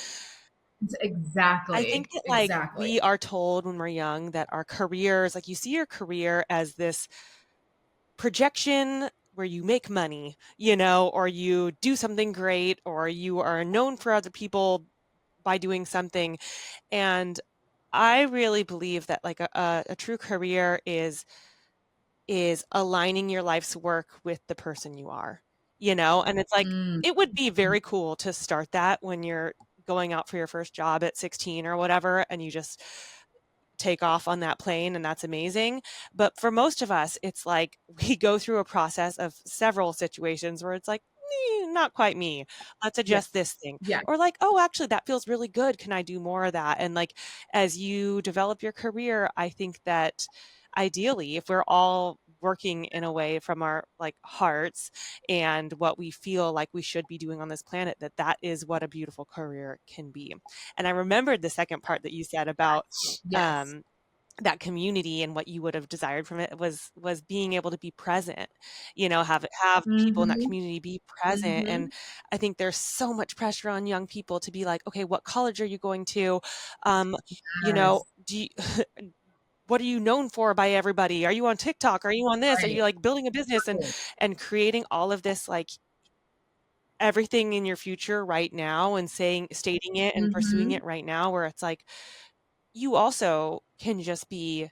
I think exactly, that, like, exactly. we are told when we're young that our careers like, you see your career as this projection where you make money, or you do something great, or you are known for other people by doing something, and I really believe that, like, a true career is aligning your life's work with the person you are, and it's like, Mm, it would be very cool to start that when you're going out for your first job at 16 or whatever, and you just take off on that plane, and that's amazing. But for most of us, it's like we go through a process of several situations where it's like, not quite me. Let's yeah, adjust this thing. yeah. Or like, oh, actually, that feels really good. Can I do more of that? And like, as you develop your career, I think that ideally, if we're all working in a way from our like hearts and what we feel like we should be doing on this planet, that is what a beautiful career can be. And I remembered the second part that you said about Yes. um, that community and what you would have desired from it was being able to be present, have people in that Mm-hmm. community be present. Mm-hmm. And I think there's so much pressure on young people to be like, okay, what college are you going to? Um, Yes. do you, what are you known for by everybody? Are you on TikTok? Are you on this? Are Right. you like building a business Right. and creating all of this like everything in your future right now and stating it and pursuing Mm-hmm. it right now, where it's like you also can just be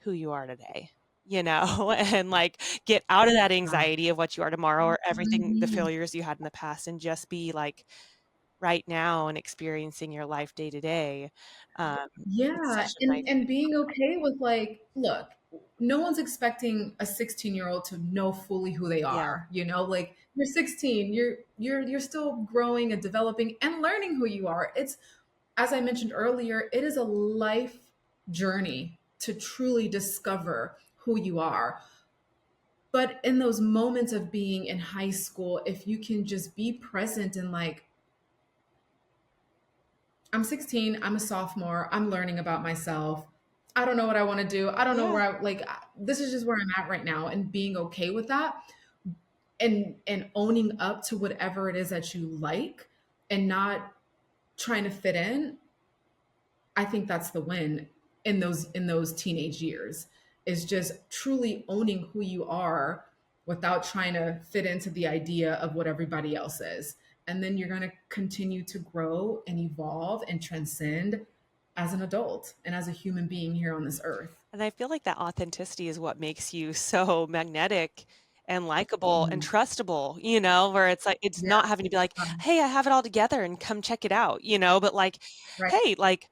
who you are today, and like get out of that anxiety of what you are tomorrow or everything, the Mhm. failures you had in the past, and just be like right now and experiencing your life day to day. It's Yeah, such a and nice and thing. being okay with like, look, no one's expecting a 16-year-old to know fully who they Yeah. are, Like you're 16, you're still growing and developing and learning who you are. It's, as I mentioned earlier, it is a life journey to truly discover who you are. But in those moments of being in high school, if you can just be present and like, I'm 16, I'm a sophomore, I'm learning about myself. I don't know what I want to do. I don't know Yeah. where this is just where I'm at right now, and being okay with that, and owning up to whatever it is that you like and not trying to fit in. I think that's the win in those teenage years, is just truly owning who you are without trying to fit into the idea of what everybody else is. And then you're going to continue to grow and evolve and transcend as an adult and as a human being here on this earth. And I feel like that authenticity is what makes you so magnetic and likable and Mhm. trustable, where it's like it's Yeah. not having to be like, Um, "Hey, I have it all together and come check it out," but like, right. "Hey, like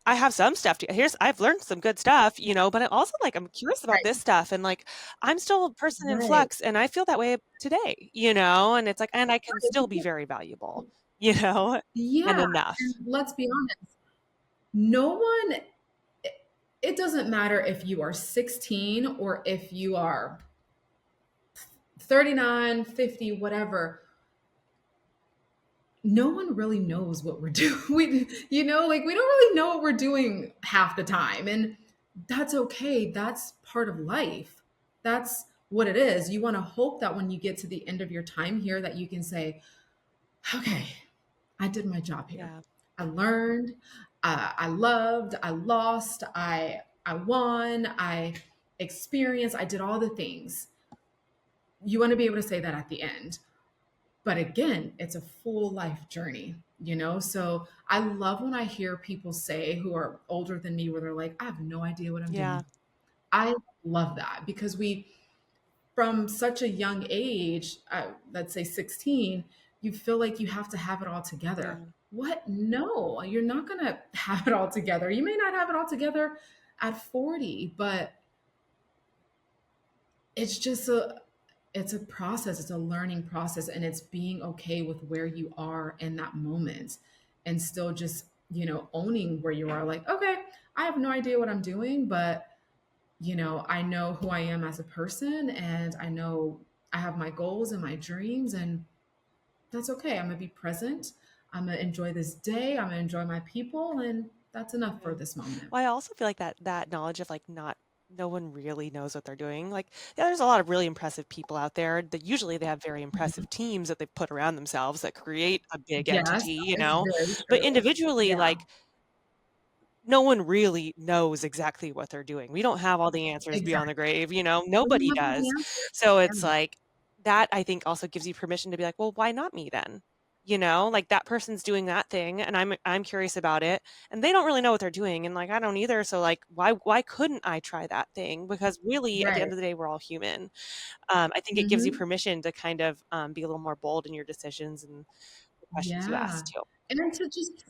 I have some stuff to I've learned some good stuff, but I also like I'm curious about Right. this stuff and like I'm still a person in Right. flux and I feel that way today, and it's like and I can still be very valuable, you know, and Yeah. And enough. let's be honest, no one, it doesn't matter if you are 16 or if you are 39, 50, whatever. No one really knows what we're doing. Like we don't really know what we're doing half the time. And that's okay. That's part of life. That's what it is. You want to hope that when you get to the end of your time here that you can say, okay, I did my job here. Yeah. I learned, I loved, I lost, I won, I experienced, I did all the things. You want to be able to say that at the end. But again, it's a full life journey. So I love when I hear people say, who are older than me, where they're like, I have no idea what I'm Yeah. doing. I love that because from such a young age, let's say 16, you feel like you have to have it all together. Yeah. What? No, you're not going to have it all together. You may not have it all together at 40, but it's just it's a process, it's a learning process, and it's being okay with where you are in that moment and still just, owning where you are. Like, okay, I have no idea what I'm doing, but I know who I am as a person, and I know I have my goals and my dreams, and that's okay. I'm gonna be present. I'm gonna enjoy this day. I'm gonna enjoy my people, and that's enough Yeah. for this moment. Well, I also feel like that knowledge of like not no one really knows what they're doing. Like, yeah, there's a lot of really impressive people out there that usually they have very Mhm. impressive teams that they've put around themselves that create a big Yes, entity, it's very But true. individually, Yeah, like no one really knows exactly what they're doing. We don't have all the answers beyond the exactly. grave, We don't nobody have all the does. answers. So it's Yeah. like that I think also gives you permission to be like, well, why not me then? Like that person's doing that thing and I'm curious about it and they don't really know what they're doing and like I don't either. So like why couldn't I try that thing? Because really at the Right. end of the day we're all human. I think it gives you Hmm. permission to kind of be a little more bold in your decisions and the questions you ask Yeah. too. And then to just,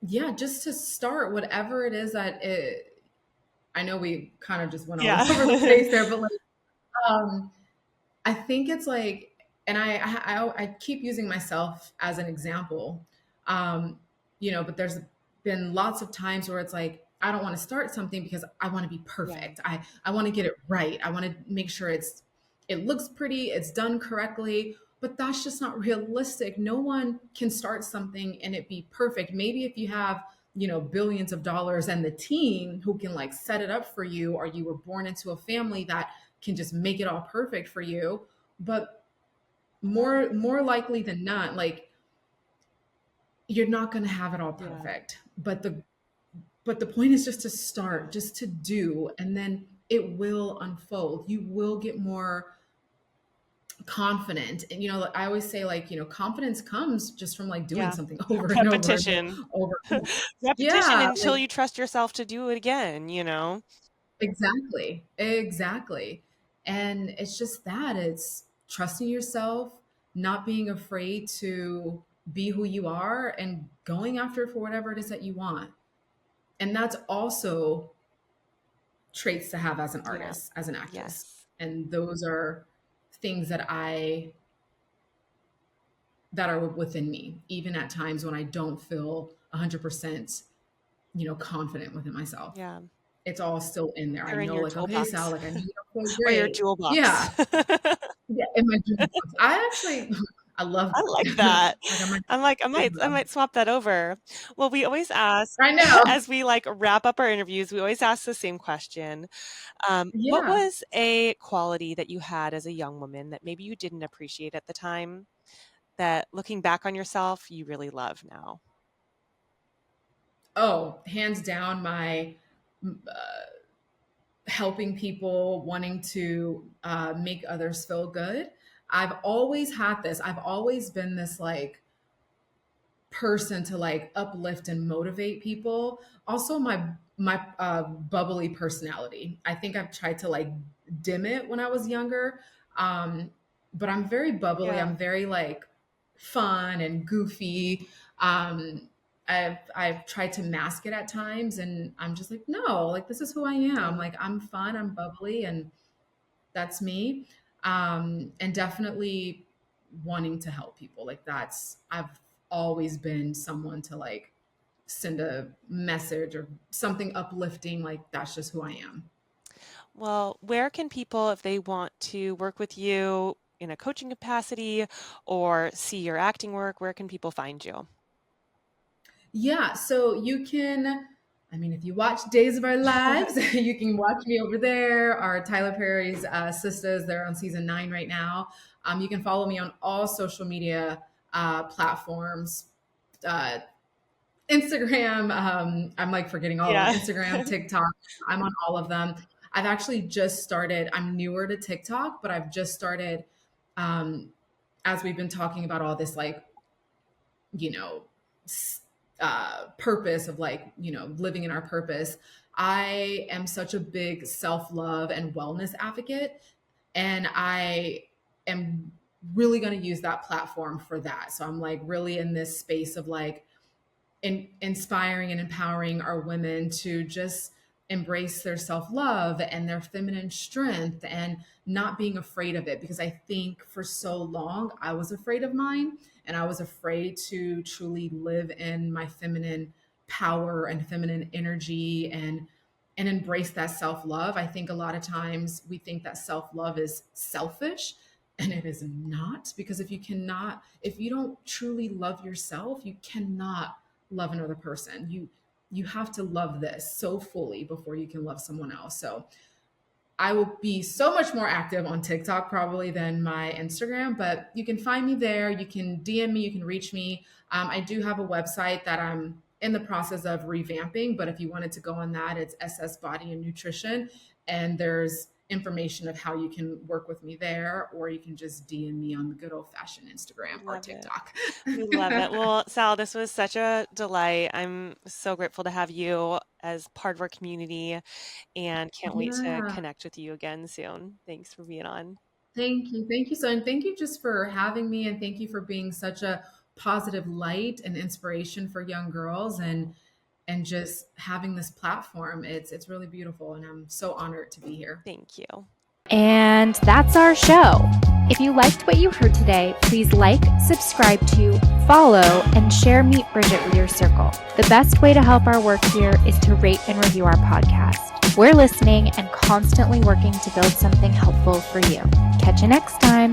yeah, just to start whatever it is I know we kind of just went all Yeah. over the place there, but like, um, I think it's like, and I keep using myself as an example, um, but there's been lots of times where it's like I don't want to start something because I want to be Yeah. perfect. I want to get it right. I want to make sure it looks pretty, it's done correctly. But that's just not realistic. No one can start something and it be perfect. Maybe if you have billions of dollars and the team who can like set it up for you, or you were born into a family that can just make it all perfect for you. But more likely than not, like you're not going to have it all Yeah. perfect. But the point is just to Yeah. start, just to do, and then it will unfold. You will get more confident. And I always say, like, confidence comes just from like doing Yeah. something over and over and Repetition. over. Repetition Yeah, until like you trust yourself to do it again. exactly. Exactly. And it's just that it's trusting yourself, not being afraid to be who you are and going after it for whatever it is that you want. And that's also traits to have as an Yeah. artist, as an actress. Yes. And those are things that are within me, even at times when I don't feel 100%, confident within myself. Yeah. It's all still in there. I They're in know, your like, okay, Sal, toolbox like I know you don't feel or your great. jewel box. Yeah. Yeah. In my dream box. I actually, I love I like that. that. Like I might I'm like, give I them. might swap that over. Well, we always ask, I know. as we like wrap up our interviews, we always ask the same question. What Yeah. was a quality that you had as a young woman that maybe you didn't appreciate at the time that looking back on yourself, you really love now? Oh, hands down, my helping people, wanting to make others feel good. I've always had this. I've always been this like person to like uplift and motivate people. Also, my bubbly personality. I think I've tried to like dim it when I was younger, but I'm very bubbly. Yeah. I'm very like fun and goofy. I've tried to mask it at times, and I'm just like, no, like this is who I am. Yeah. Like I'm fun, I'm bubbly, and that's me. And definitely wanting to help people. Like I've always been someone to like send a message or something uplifting. Like that's just who I am. Well, where can people, if they want to work with you in a coaching capacity or see your acting work, where can people find you? Yeah. So you can, I mean, if you watch Days of Our Lives, you can watch me over there. Our Tyler Perry's Sistas, they're on season 9 right now. You can follow me on all social media platforms. Uh, Instagram, I'm like forgetting all of them. Yeah. Instagram, TikTok, I'm on all of them. I've actually just started, I'm newer to TikTok, but I've just started, um, as we've been talking about all this, like, you know, purpose of like, living in our purpose. I am such a big self-love and wellness advocate, and I am really going to use that platform for that. So I'm like really in this space of like inspiring and empowering our women to just embrace their self-love and their feminine strength and not being afraid of it, because I think for so long I was afraid of mine, and I was afraid to truly live in my feminine power and feminine energy and embrace that self-love. I think a lot of times we think that self-love is selfish, and it is not, because if you don't truly love yourself, you cannot love another person. You have to love this so fully before you can love someone else. So I will be so much more active on TikTok probably than my Instagram, but you can find me there. You can DM me, you can reach me. I do have a website that I'm in the process of revamping, but if you wanted to go on that, it's SS Body and Nutrition, and there's information of how you can work with me there, or you can just DM me on the good old fashioned Instagram or Love it. TikTok. We love it. Well, Sal, this was such a delight. I'm so grateful to have you as part of our community and can't wait to Yeah. connect with you again soon. Thanks for being on. Thank you. Thank you so, and thank you just for having me, and thank you for being such a positive light and inspiration for young girls, and just having this platform. It's really beautiful, and I'm so honored to be here. Thank you. And that's our show. If you liked what you heard today, please like, subscribe to, follow, and share Meet Bridget with your circle. The best way to help our work here is to rate and review our podcast. We're listening and constantly working to build something helpful for you. Catch you next time.